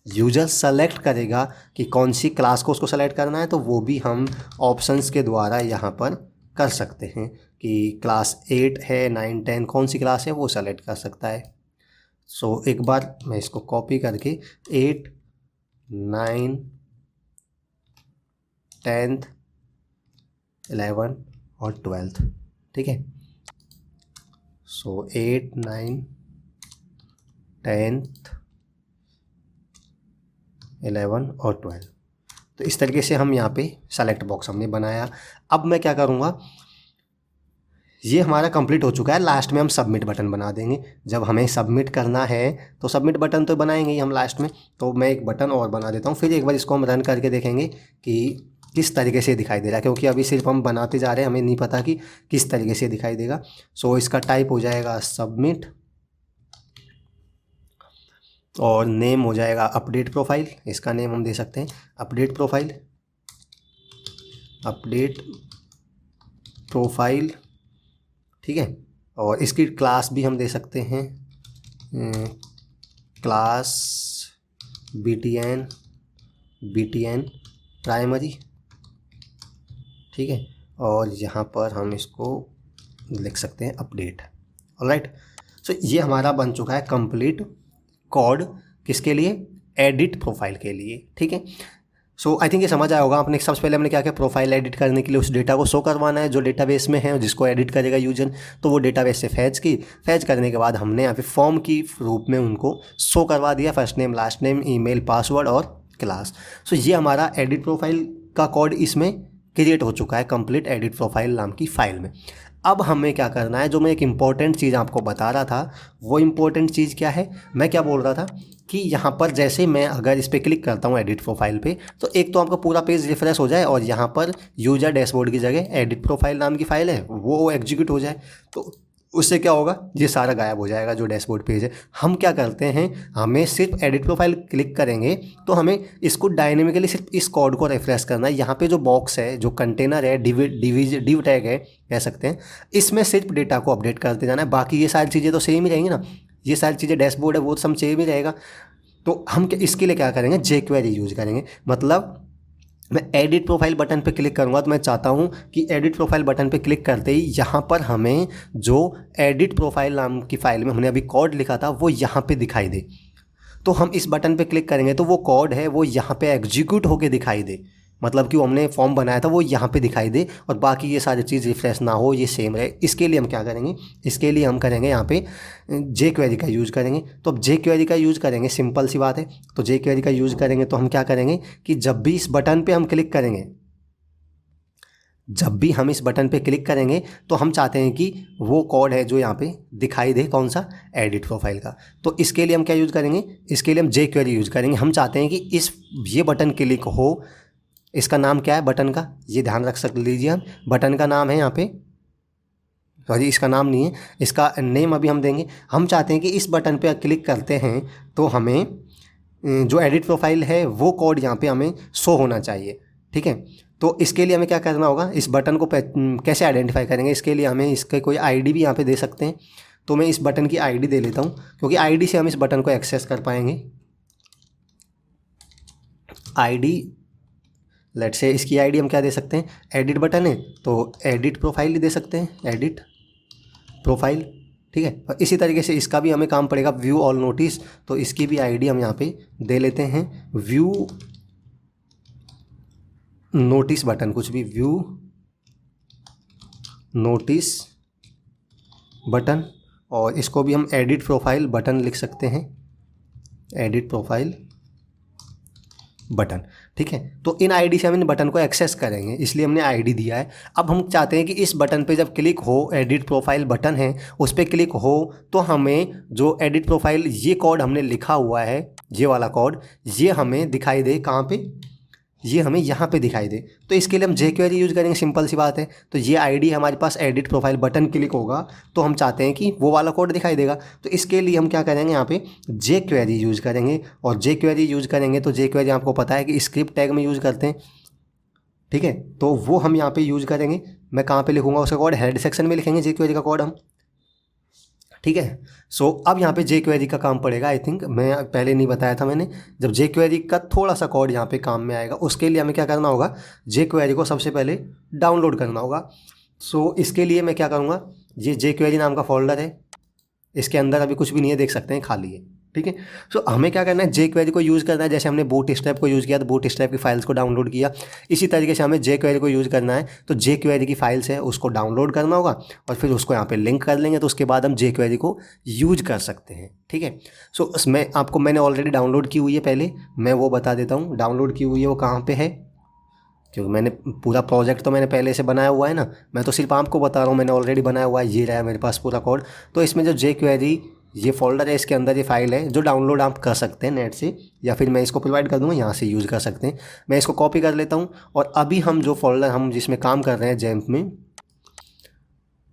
यूज़र सेलेक्ट करेगा कि कौन सी क्लास को उसको सेलेक्ट करना है, तो वो भी हम ऑप्शंस के द्वारा यहाँ पर कर सकते हैं कि क्लास 8 है, 9, 10 कौन सी क्लास है वो सेलेक्ट कर सकता है। सो एक बार मैं इसको कॉपी करके 8, 9, 10th, 11 और 12th, ठीक है। सो 8, 9, 10th, 11 और 12, तो इस तरीके से हम यहाँ पे सेलेक्ट बॉक्स हमने बनाया। अब मैं क्या करूँगा, ये हमारा कंप्लीट हो चुका है, लास्ट में हम सबमिट बटन बना देंगे। जब हमें सबमिट करना है तो सबमिट बटन तो बनाएंगे ही हम लास्ट में, तो मैं एक बटन और बना देता हूँ, फिर एक बार इसको हम रन करके देखेंगे कि किस तरीके से दिखाई दे रहा है, क्योंकि अभी सिर्फ हम बनाते जा रहे हैं, हमें नहीं पता कि किस तरीके से दिखाई देगा। सो इसका टाइप हो जाएगा सबमिट, और नेम हो जाएगा अपडेट प्रोफाइल, इसका नेम हम दे सकते हैं अपडेट प्रोफाइल, अपडेट प्रोफाइल, ठीक है। और इसकी क्लास भी हम दे सकते हैं क्लास BTN प्राइमरी, ठीक है। और यहाँ पर हम इसको लिख सकते हैं अपडेट, ऑलराइट। सो ये हमारा बन चुका है कंप्लीट कोड, किसके लिए, एडिट प्रोफाइल के लिए, ठीक है। सो आई थिंक ये समझ आया होगा आपने। सबसे पहले हमने क्या किया, प्रोफाइल एडिट करने के लिए उस डेटा को शो करवाना है जो डेटाबेस में है, जिसको एडिट करेगा यूजर, तो वो डेटाबेस से फैच करने के बाद हमने यहाँ पे फॉर्म की रूप में उनको शो करवा दिया, first name, last name, email, password और क्लास। सो ये हमारा एडिट प्रोफाइल का कोड इसमें क्रिएट हो चुका है कंप्लीट एडिट प्रोफाइल नाम की फ़ाइल में। अब हमें क्या करना है, जो मैं एक इम्पॉर्टेंट चीज़ आपको बता रहा था, वो इम्पॉर्टेंट चीज़ क्या है, मैं क्या बोल रहा था कि यहाँ पर जैसे मैं अगर इस पर क्लिक करता हूँ एडिट प्रोफाइल पे, तो एक तो आपका पूरा पेज रिफ्रेश हो जाए और यहाँ पर यूजर डैशबोर्ड की जगह एडिट प्रोफाइल नाम की फ़ाइल है वो एग्जीक्यूट हो जाए, तो उससे क्या होगा, ये सारा गायब हो जाएगा जो डैशबोर्ड पेज है। हम क्या करते हैं, हमें सिर्फ एडिट प्रोफाइल क्लिक करेंगे तो हमें इसको डायनेमिकली सिर्फ इस कोड को रिफ्रेश करना है। यहाँ पे जो बॉक्स है, जो कंटेनर है, डिव टैग है कह सकते हैं, इसमें सिर्फ डेटा को अपडेट करते जाना है, बाकी ये सारी चीज़ें तो सेम ही रहेंगी ना, ये सारी चीज़ें डैशबोर्ड है वो सब सेम ही रहेगा। तो हम इसके लिए क्या करेंगे, jQuery यूज़ करेंगे। मतलब मैं एडिट प्रोफाइल बटन पे क्लिक करूँगा तो मैं चाहता हूँ कि एडिट प्रोफाइल बटन पे क्लिक करते ही यहाँ पर हमें जो एडिट प्रोफाइल नाम की फ़ाइल में हमने अभी कोड लिखा था वो यहाँ पे दिखाई दे। तो हम इस बटन पे क्लिक करेंगे तो वो कोड है वो यहाँ पे एग्जीक्यूट होके दिखाई दे, मतलब कि वो हमने फॉर्म बनाया था वो यहाँ पे दिखाई दे और बाकी ये सारी चीज़ रिफ्रेश ना हो, ये सेम रहे। इसके लिए हम क्या करेंगे, इसके लिए हम करेंगे यहाँ पे jQuery का यूज़ करेंगे। तो अब jQuery का यूज़ करेंगे, सिंपल सी बात है। तो jQuery का यूज़ करेंगे तो हम क्या करेंगे कि जब भी इस बटन पे हम क्लिक करेंगे, जब भी हम इस बटन पे क्लिक करेंगे तो हम चाहते हैं कि वो कोड है जो यहाँ पे दिखाई दे, कौन सा, एडिट प्रोफाइल का। तो इसके लिए हम क्या यूज़ करेंगे, इसके लिए हम jQuery यूज़ करेंगे। हम चाहते हैं कि ये बटन क्लिक हो, इसका नाम क्या है बटन का, ये ध्यान रख लीजिए। हम बटन का नाम है यहाँ पे, सॉरी इसका नाम नहीं है, इसका नेम अभी हम देंगे। हम चाहते हैं कि इस बटन पे क्लिक करते हैं तो हमें जो एडिट प्रोफाइल है वो कोड यहाँ पे हमें शो होना चाहिए, ठीक है। तो इसके लिए हमें क्या करना होगा, इस बटन को कैसे आइडेंटिफाई करेंगे, इसके लिए हमें इसके कोई आईडी भी यहाँ पे दे सकते हैं। तो मैं इस बटन की आईडी दे लेता हूँ, क्योंकि आईडी से हम इस बटन को एक्सेस कर पाएंगे। आईडी, लेट्स से इसकी आईडी हम क्या दे सकते हैं, एडिट बटन है तो एडिट प्रोफाइल दे सकते हैं, एडिट प्रोफाइल, ठीक है। और इसी तरीके से इसका भी हमें काम पड़ेगा, व्यू ऑल नोटिस, तो इसकी भी आईडी हम यहाँ पे दे लेते हैं, व्यू नोटिस बटन, कुछ भी, व्यू नोटिस बटन। और इसको भी हम एडिट प्रोफाइल बटन लिख सकते हैं, एडिट प्रोफाइल बटन, ठीक है। तो इन आईडी से हम इन बटन को एक्सेस करेंगे, इसलिए हमने आईडी दिया है। अब हम चाहते हैं कि इस बटन पे जब क्लिक हो, एडिट प्रोफाइल बटन है उस पर क्लिक हो, तो हमें जो एडिट प्रोफाइल ये कोड हमने लिखा हुआ है, ये वाला कोड, ये हमें दिखाई दे कहाँ पे, ये हमें यहाँ पे दिखाई दे। तो इसके लिए हम jQuery यूज़ करेंगे, सिंपल सी बात है। तो ये आईडी हमारे पास एडिट प्रोफाइल बटन क्लिक होगा तो हम चाहते हैं कि वो वाला कोड दिखाई देगा। तो इसके लिए हम क्या करेंगे, यहाँ पे jQuery यूज़ करेंगे। और jQuery यूज़ करेंगे तो jQuery आपको पता है कि स्क्रिप्ट टैग में यूज़ करते हैं, ठीक है। तो वो हम यहाँ पे यूज़ करेंगे। मैं कहाँ पे लिखूँगा उसका कोड, हेड सेक्शन में लिखेंगे jQuery का कोड हम, ठीक है। सो अब यहाँ पे jQuery का काम पड़ेगा। आई थिंक मैं पहले नहीं बताया था मैंने, जब jQuery का थोड़ा सा कोड यहाँ पे काम में आएगा, उसके लिए हमें क्या करना होगा, jQuery को सबसे पहले डाउनलोड करना होगा। सो इसके लिए मैं क्या करूँगा, ये jQuery नाम का फोल्डर है, इसके अंदर अभी कुछ भी नहीं है, देख सकते हैं, खाली है, ठीक है। सो हमें क्या करना है, jQuery को यूज़ करना है। जैसे हमने बूटस्ट्रैप को यूज़ किया तो बूटस्ट्रैप की फाइल्स को डाउनलोड किया, इसी तरीके से हमें jQuery को यूज़ करना है। तो jQuery की फाइल्स है उसको डाउनलोड करना होगा और फिर उसको यहाँ पे लिंक कर लेंगे, तो उसके बाद हम jQuery को यूज कर सकते हैं, ठीक है। सो उसमें आपको मैंने ऑलरेडी डाउनलोड की हुई है, पहले मैं वो बता देता हूँ डाउनलोड की हुई है वो कहाँ पर है, क्योंकि मैंने पूरा प्रोजेक्ट तो मैंने पहले से बनाया हुआ है ना, मैं तो सिर्फ आपको बता रहा हूँ, मैंने ऑलरेडी बनाया हुआ है, ये रहा है मेरे पास पूरा कोड। तो इसमें जो jQuery ये फोल्डर है, इसके अंदर ये फाइल है जो डाउनलोड आप कर सकते हैं नेट से, या फिर मैं इसको प्रोवाइड कर दूँगा, यहाँ से यूज़ कर सकते हैं। मैं इसको कॉपी कर लेता हूँ और अभी हम जो फोल्डर हम जिसमें काम कर रहे हैं जैम्प में,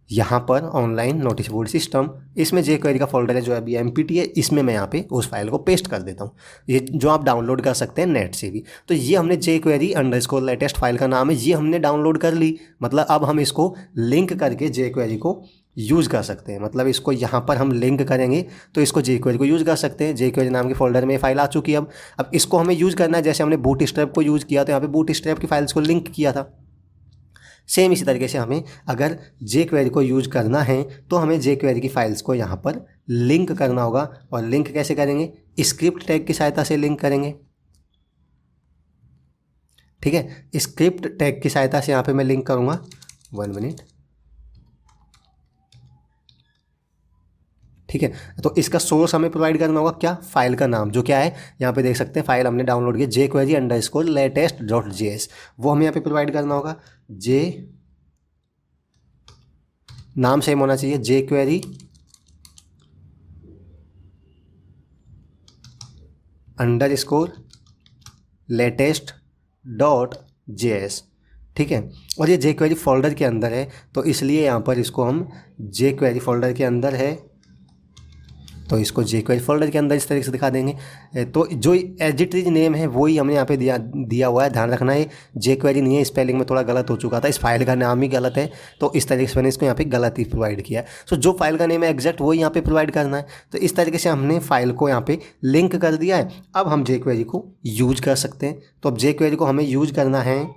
यहाँ पर ऑनलाइन नोटिस बोर्ड सिस्टम, इसमें jQuery का फोल्डर है जो अभी MPT है, इसमें मैं यहाँ पे उस फाइल को पेस्ट कर देता हूँ, ये जो आप डाउनलोड कर सकते हैं नेट से भी। तो ये हमने jQuery_latest फाइल का नाम है, ये हमने डाउनलोड कर ली। मतलब अब हम इसको लिंक करके jQuery को यूज़ कर सकते हैं। मतलब इसको यहाँ पर हम लिंक करेंगे तो इसको jQuery को यूज़ कर सकते हैं। jQuery नाम के फोल्डर में फाइल आ चुकी है। अब इसको हमें यूज़ करना है, जैसे हमने बूटस्ट्रैप को यूज़ किया तो यहाँ पे बूटस्ट्रैप की फाइल्स को लिंक किया था, सेम इसी तरीके से हमें अगर jQuery को यूज़ करना है तो हमें jQuery की फाइल्स को यहाँ पर लिंक करना होगा। और लिंक कैसे करेंगे, स्क्रिप्ट टैग की सहायता से लिंक करेंगे, ठीक है। स्क्रिप्ट टैग की सहायता से यहाँ पे मैं लिंक करूँगा, 1 मिनट, ठीक है। तो इसका सोर्स हमें प्रोवाइड करना होगा, क्या, फाइल का नाम, जो क्या है यहाँ पे देख सकते हैं, फाइल हमने डाउनलोड की jQuery_latest.js, वो हमें यहाँ पे प्रोवाइड करना होगा। जे नाम सेम होना चाहिए, jQuery_latest.js, ठीक है। और ये jQuery फोल्डर के अंदर है, तो इसलिए यहाँ पर इसको हम jQuery फोल्डर के अंदर है तो इसको jQuery फोल्डर के अंदर इस तरीके से दिखा देंगे। तो जो एडिटरीज नेम है वही हमने यहाँ पे दिया हुआ है, ध्यान रखना है jQuery नहीं है, स्पेलिंग में थोड़ा गलत हो चुका था, इस फाइल का नाम ही गलत है, तो इस तरीके से मैंने इसको यहाँ पे गलत ही प्रोवाइड किया है। सो जो फाइल का नेम है एग्जैक्ट वही यहाँ पे प्रोवाइड करना है। तो इस तरीके से हमने फाइल को यहाँ पे लिंक कर दिया है। अब हम jQuery को यूज कर सकते हैं। तो अब jQuery को हमें यूज करना है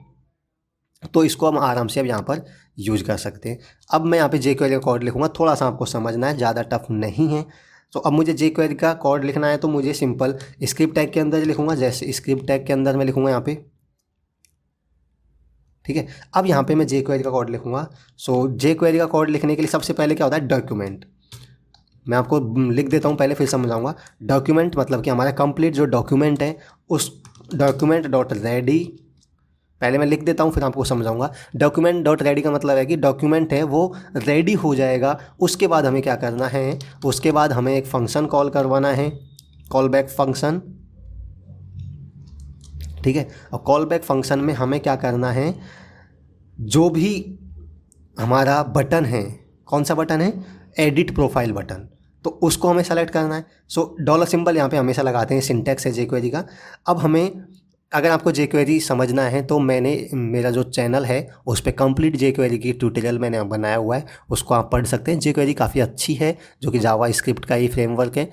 तो इसको हम आराम से अब यहाँ पर यूज कर सकते हैं। अब मैं यहाँ पे jQuery का कोड लिखूँगा, थोड़ा सा आपको समझना है, ज़्यादा टफ नहीं है। तो अब मुझे jQuery का कोड लिखना है तो मुझे सिंपल स्क्रिप्ट टैग के अंदर लिखूँगा, जैसे स्क्रिप्ट टैग के अंदर मैं लिखूँगा यहाँ पे, ठीक है। अब यहाँ पे मैं jQuery का कोड लिखूँगा। सो jQuery का कोड लिखने के लिए सबसे पहले क्या होता है, डॉक्यूमेंट, मैं आपको लिख देता हूँ पहले फिर समझाऊँगा। डॉक्यूमेंट मतलब कि हमारा कंप्लीट जो डॉक्यूमेंट है उस document.ready, पहले मैं लिख देता हूँ फिर आपको समझाऊंगा। document.ready का मतलब है कि डॉक्यूमेंट है वो रेडी हो जाएगा, उसके बाद हमें क्या करना है, उसके बाद हमें एक फंक्शन कॉल करवाना है, कॉल बैक फंक्शन, ठीक है। और कॉल बैक फंक्शन में हमें क्या करना है, जो भी हमारा बटन है, कौन सा बटन है, एडिट प्रोफाइल बटन, तो उसको हमें सेलेक्ट करना है। सो डॉलर सिंबल यहाँ पे हमेशा लगाते हैं, सिंटैक्स है jQuery का। अब हमें अगर आपको jQuery समझना है तो मैंने मेरा जो चैनल है उस पर कंप्लीट jQuery की ट्यूटोरियल मैंने बनाया हुआ है, उसको आप पढ़ सकते हैं। jQuery काफ़ी अच्छी है, जो कि जावा स्क्रिप्ट का ही फ्रेमवर्क है,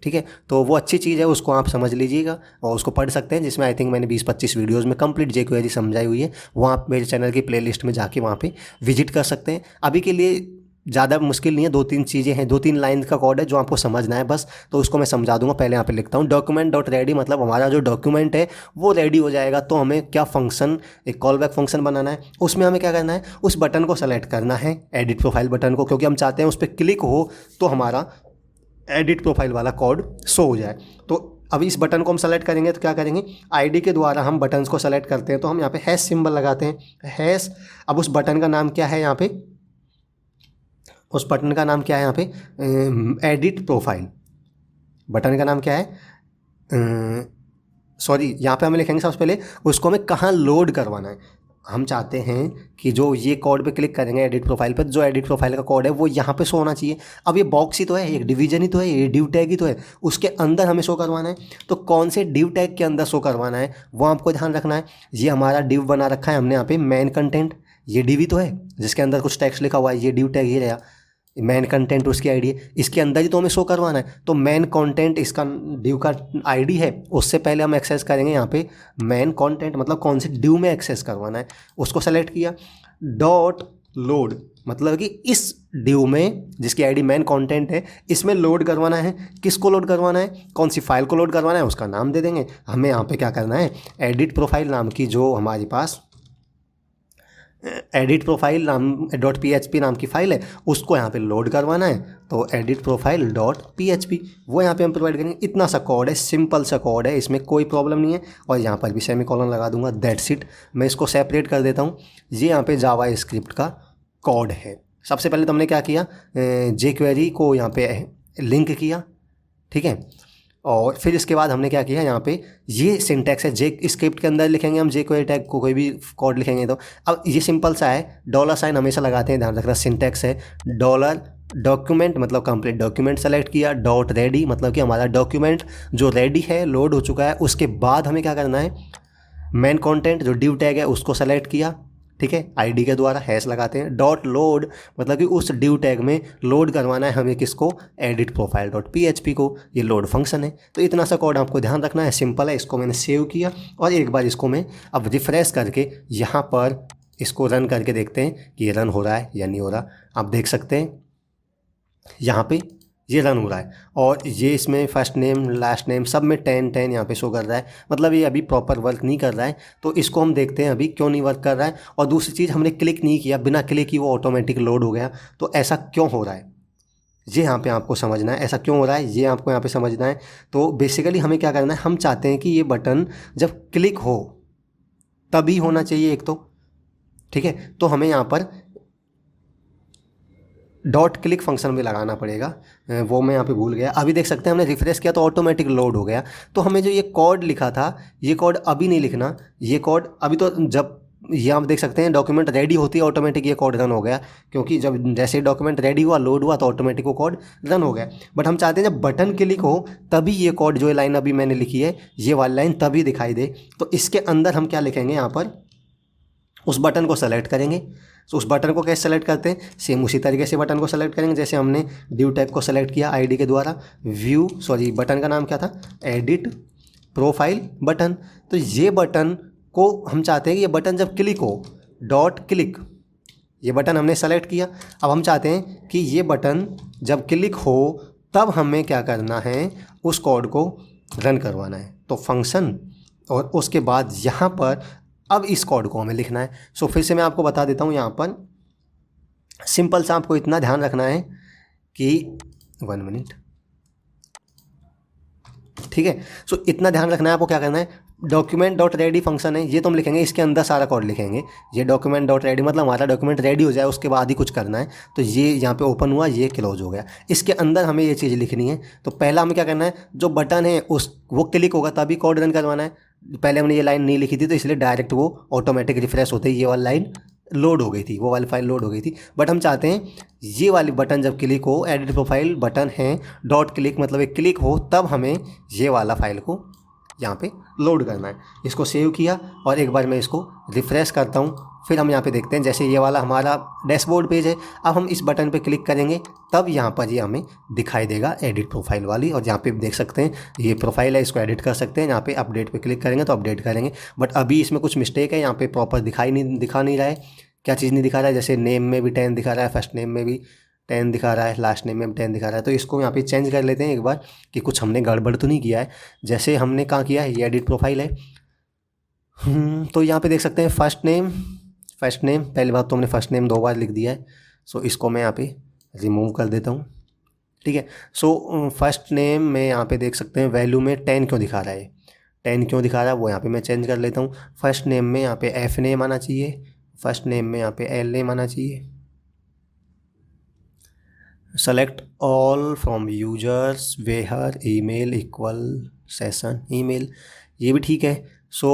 ठीक है। तो वो अच्छी चीज़ है, उसको आप समझ लीजिएगा और उसको पढ़ सकते हैं, जिसमें आई थिंक मैंने 20-25 वीडियोज़ में कंप्लीट jQuery समझाई हुई है। वो आप मेरे चैनल की प्लेलिस्ट में जाके वहाँ पर विजिट कर सकते हैं। अभी के लिए ज़्यादा मुश्किल नहीं है, 2-3 चीज़ें हैं, 2-3 लाइन का कोड है जो आपको समझना है बस, तो उसको मैं समझा दूंगा। पहले यहाँ पे लिखता हूँ डॉक्यूमेंट डॉट रेडी, मतलब हमारा जो डॉक्यूमेंट है वो रेडी हो जाएगा तो हमें क्या फंक्शन, एक कॉल बैक फंक्शन बनाना है। उसमें हमें क्या करना है, उस बटन को सेलेक्ट करना है, एडिट प्रोफाइल बटन को, क्योंकि हम चाहते हैं उस पर क्लिक हो तो हमारा एडिट प्रोफाइल वाला कोड शो हो जाए। तो अभी इस बटन को हम सेलेक्ट करेंगे तो क्या करेंगे, आईडी के द्वारा हम बटन्स को सेलेक्ट करते हैं, तो हम यहाँ पे हैश सिंबल लगाते हैं, हैश। अब उस बटन का नाम क्या है, यहाँ पे उस बटन का नाम क्या है, यहाँ पे एडिट प्रोफाइल बटन का नाम क्या है, सॉरी, यहाँ पे हमें लिखेंगे सबसे पहले उसको हमें कहाँ लोड करवाना है। हम चाहते हैं कि जो ये कोड पे क्लिक करेंगे एडिट प्रोफाइल पर, जो एडिट प्रोफाइल का कोड है वो यहाँ पे शो होना चाहिए। अब ये बॉक्स ही तो है, एक डिवीजन ही तो है, ये डिव टैग ही तो है, उसके अंदर हमें शो करवाना है। तो कौन से डिव टैग के अंदर शो करवाना है वो आपको ध्यान रखना है। ये हमारा डिव बना रखा है हमने यहाँ पे मेन कंटेंट, ये डिव ही तो है जिसके अंदर कुछ टेक्स्ट लिखा हुआ है, ये डिव टैग ही रहा, मेन कंटेंट उसकी आईडी है, इसके अंदर ही तो हमें शो करवाना है। तो मेन कंटेंट इसका डिव का आईडी है, उससे पहले हम एक्सेस करेंगे यहाँ पे मेन कंटेंट, मतलब कौन से डिव में एक्सेस करवाना है, उसको सेलेक्ट किया। डॉट लोड, मतलब कि इस डिव में जिसकी आईडी मेन कंटेंट है इसमें लोड करवाना है। किसको लोड करवाना है, कौन सी फाइल को लोड करवाना है, उसका नाम दे देंगे। हमें यहाँ पे क्या करना है, एडिट प्रोफाइल नाम की जो हमारे पास एडिट प्रोफाइल नाम .php नाम की फ़ाइल है उसको यहाँ पे लोड करवाना है। तो एडिट प्रोफाइल .php वो यहाँ पे हम प्रोवाइड करेंगे। इतना सा कोड है, सिंपल सा कोड है, इसमें कोई प्रॉब्लम नहीं है। और यहाँ पर भी सेमीकोलन लगा दूंगा, दैट्स इट। मैं इसको सेपरेट कर देता हूँ। ये यहाँ पे जावा स्क्रिप्ट का कोड है। सबसे पहले तो हमने क्या किया, jQuery को यहाँ पे लिंक किया, ठीक है। और फिर इसके बाद हमने क्या किया, यहाँ पे ये सिंटैक्स है, जे स्क्रिप्ट के अंदर लिखेंगे हम jQuery टैग को, कोई भी कोड लिखेंगे तो। अब ये सिंपल सा है, $साइन हमेशा लगाते हैं, ध्यान रखना। सिंटैक्स है डॉलर डॉक्यूमेंट, मतलब कंप्लीट डॉक्यूमेंट सेलेक्ट किया, डॉट रेडी, मतलब कि हमारा डॉक्यूमेंट जो रेडी है, लोड हो चुका है। उसके बाद हमें क्या करना है, मेन कंटेंट जो डिव टैग है उसको सेलेक्ट किया, ठीक है, आईडी के द्वारा हैश लगाते हैं। डॉट लोड, मतलब कि उस डिव टैग में लोड करवाना है हमें किसको, एडिट प्रोफाइल .php को। ये लोड फंक्शन है। तो इतना सा कोड आपको ध्यान रखना है, सिंपल है। इसको मैंने सेव किया और एक बार इसको मैं अब रिफ्रेश करके यहाँ पर इसको रन करके देखते हैं कि ये रन हो रहा है या नहीं हो रहा। आप देख सकते हैं यहाँ पे ये रन हो रहा है और ये इसमें फर्स्ट नेम लास्ट नेम सब में 10 यहाँ पे शो कर रहा है, मतलब ये अभी प्रॉपर वर्क नहीं कर रहा है। तो इसको हम देखते हैं अभी क्यों नहीं वर्क कर रहा है। और दूसरी चीज़, हमने क्लिक नहीं किया, बिना क्लिक ही वो ऑटोमेटिक लोड हो गया। तो ऐसा क्यों हो रहा है ये यहाँ पे आपको समझना है, ऐसा क्यों हो रहा है ये आपको यहाँ पे समझना है। तो बेसिकली हमें क्या करना है, हम चाहते हैं कि ये बटन जब क्लिक हो तभी होना चाहिए एक तो, ठीक है। तो हमें यहाँ पर डॉट क्लिक फंक्शन भी लगाना पड़ेगा, वो मैं यहाँ पे भूल गया। अभी देख सकते हैं हमने रिफ्रेश किया तो ऑटोमेटिक लोड हो गया। तो हमें जो ये कोड लिखा था ये कोड अभी नहीं लिखना, ये कोड अभी तो जब ये आप देख सकते हैं डॉक्यूमेंट रेडी होती है ऑटोमेटिक ये कोड रन हो गया, क्योंकि जब जैसे डॉक्यूमेंट रेडी हुआ लोड हुआ तो ऑटोमेटिक वो कोड रन हो गया। बट हम चाहते हैं जब बटन क्लिक हो तभी ये कोड, जो लाइन अभी मैंने लिखी है ये वाली लाइन तभी दिखाई दे। तो इसके अंदर हम क्या लिखेंगे, यहाँ पर उस बटन को सेलेक्ट करेंगे। तो उस बटन को कैसे सेलेक्ट करते हैं, सेम उसी तरीके से बटन को सेलेक्ट करेंगे जैसे हमने डिव टैग को सेलेक्ट किया आईडी के द्वारा। बटन का नाम क्या था, एडिट प्रोफाइल बटन। तो ये बटन को हम चाहते हैं कि ये बटन जब क्लिक हो, डॉट क्लिक, ये बटन हमने सेलेक्ट किया। अब हम चाहते हैं कि ये बटन जब क्लिक हो तब हमें क्या करना है, उस कोड को रन करवाना है। तो फंक्शन और उसके बाद यहाँ पर अब इस कोड को हमें लिखना है। सो फिर से मैं आपको बता देता हूँ, यहाँ पर सिंपल सा आपको इतना ध्यान रखना है कि 1 मिनट, ठीक है। सो इतना ध्यान रखना है आपको, क्या करना है, डॉक्यूमेंट डॉट रेडी फंक्शन है, ये तो हम लिखेंगे, इसके अंदर सारा कोड लिखेंगे। ये डॉक्यूमेंट डॉट रेडी मतलब हमारा डॉक्यूमेंट रेडी हो जाए उसके बाद ही कुछ करना है। तो ये यहाँ पे ओपन हुआ, ये क्लोज हो गया, इसके अंदर हमें ये चीज़ लिखनी है। तो पहला हमें क्या करना है, जो बटन है उस वो क्लिक होगा तभी कोड रन करवाना है। पहले हमने ये लाइन नहीं लिखी थी तो इसलिए डायरेक्ट वो ऑटोमेटिक रिफ्रेश होते ही ये वाली लाइन लोड हो गई थी, वो वाली फाइल लोड हो गई थी। बट हम चाहते हैं ये वाली बटन जब क्लिक हो, एडिट प्रोफाइल बटन है, डॉट क्लिक मतलब एक क्लिक हो तब हमें ये वाला फाइल को यहाँ पे लोड करना है। इसको सेव किया और एक बार मैं इसको रिफ़्रेश करता हूँ। फिर हम यहाँ पे देखते हैं जैसे ये वाला हमारा डैशबोर्ड पेज है। अब हम इस बटन पे क्लिक करेंगे तब यहाँ पर ये हमें दिखाई देगा एडिट प्रोफाइल वाली, और यहाँ पे देख सकते हैं ये प्रोफाइल है, इसको एडिट कर सकते हैं। यहाँ पे अपडेट पे क्लिक करेंगे तो अपडेट करेंगे, बट अभी इसमें कुछ मिस्टेक है, यहाँ पे प्रॉपर दिखा नहीं रहा है। क्या चीज़ नहीं दिखा रहा है? जैसे नेम में भी 10 दिखा रहा है, फर्स्ट नेम में भी 10 दिखा रहा है, लास्ट नेम में भी 10 दिखा रहा है। तो इसको यहाँ पे चेंज कर लेते हैं एक बार कि कुछ हमने गड़बड़ तो नहीं किया है। जैसे हमने कहाँ किया है, ये एडिट प्रोफाइल है। तो यहाँ पे देख सकते हैं फर्स्ट नेम पहली बात तो हमने फर्स्ट नेम 2 बार लिख दिया है। सो इसको मैं यहाँ पे रिमूव कर देता हूँ, ठीक है। सो फर्स्ट नेम में यहाँ पे देख सकते हैं वैल्यू में 10 क्यों दिखा रहा है, 10 क्यों दिखा रहा है वो यहाँ पे मैं चेंज कर लेता हूँ। फर्स्ट नेम में यहाँ पे एफ नेम आना चाहिए, फर्स्ट नेम में यहाँ पे एल नेम आना चाहिए। Select all from users where email equal session email, ये भी ठीक है। सो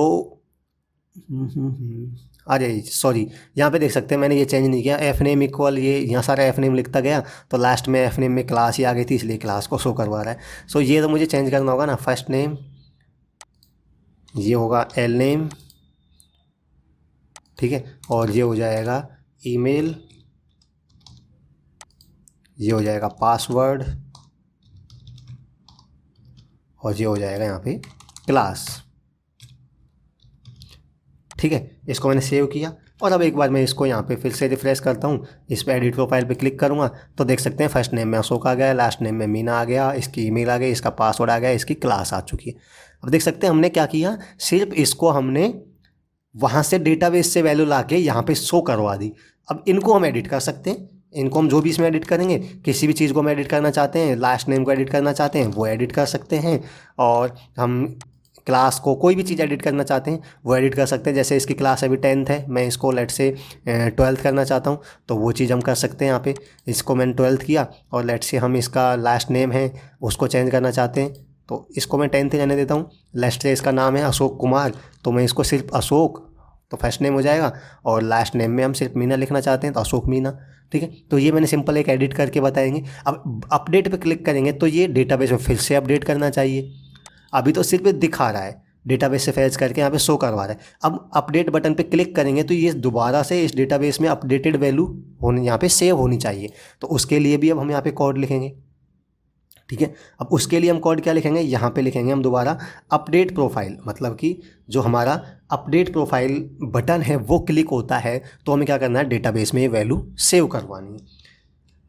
अरे सॉरी, यहाँ पे देख सकते हैं मैंने ये चेंज नहीं किया, एफ नेम इक्वल, ये यहाँ सारा एफ नेम लिखता गया तो लास्ट में एफ नेम में क्लास ही आ गई थी, इसलिए क्लास को शो करवा रहा है। सो ये तो मुझे चेंज करना होगा ना, फर्स्ट नेम ये होगा एल नेम, ठीक है, और ये हो जाएगा ईमेल, ये हो जाएगा पासवर्ड, और ये हो जाएगा यहाँ पे क्लास, ठीक है। इसको मैंने सेव किया और अब एक बार मैं इसको यहाँ पे फिर से रिफ्रेश करता हूँ। इस पर एडिट प्रोफाइल पे क्लिक करूँगा तो देख सकते हैं फर्स्ट नेम में अशोक आ गया, लास्ट नेम में मीना आ गया, इसकी ईमेल आ गई, इसका पासवर्ड आ गया, इसकी क्लास आ चुकी है। अब देख सकते हैं हमने क्या किया, सिर्फ इसको हमने वहाँ से डेटाबेस से वैल्यू ला के यहाँ पर शो करवा दी। अब इनको हम एडिट कर सकते हैं, इनको हम जो भी इसमें एडिट करेंगे, किसी भी चीज़ को हम एडिट करना चाहते हैं, लास्ट नेम को एडिट करना चाहते हैं वो एडिट कर सकते हैं, और हम क्लास को कोई भी चीज़ एडिट करना चाहते हैं वो एडिट कर सकते हैं। जैसे इसकी क्लास अभी 10th है, मैं इसको लेट से 12th करना चाहता हूँ तो वो चीज़ हम कर सकते हैं। यहाँ पे इसको मैंने 12th किया और लेट से हम इसका लास्ट नेम है उसको चेंज करना चाहते हैं तो इसको मैं 10th ही रहने देता हूँ। लेट से इसका नाम है अशोक कुमार तो मैं इसको सिर्फ अशोक तो फर्स्ट नेम हो जाएगा, और लास्ट नेम में हम सिर्फ मीना लिखना चाहते हैं तो अशोक मीना, ठीक है। तो ये मैंने सिंपल एक एडिट करके बताएंगे। अब अपडेट पे क्लिक करेंगे तो ये डेटाबेस में फिर से अपडेट करना चाहिए। अभी तो सिर्फ दिखा रहा है, डेटाबेस से फैच करके यहाँ पे शो करवा रहा है। अब अपडेट बटन पे क्लिक करेंगे तो ये दोबारा से इस डेटाबेस में अपडेटेड वैल्यू होने यहाँ पे सेव होनी चाहिए। तो उसके लिए भी अब हम यहाँ पे कोड लिखेंगे, ठीक है। अब उसके लिए हम कोड क्या लिखेंगे, यहाँ पे लिखेंगे हम दोबारा अपडेट प्रोफाइल, मतलब कि जो हमारा अपडेट प्रोफाइल बटन है वो क्लिक होता है तो हमें क्या करना है, डेटाबेस में ये वैल्यू सेव करवानी है।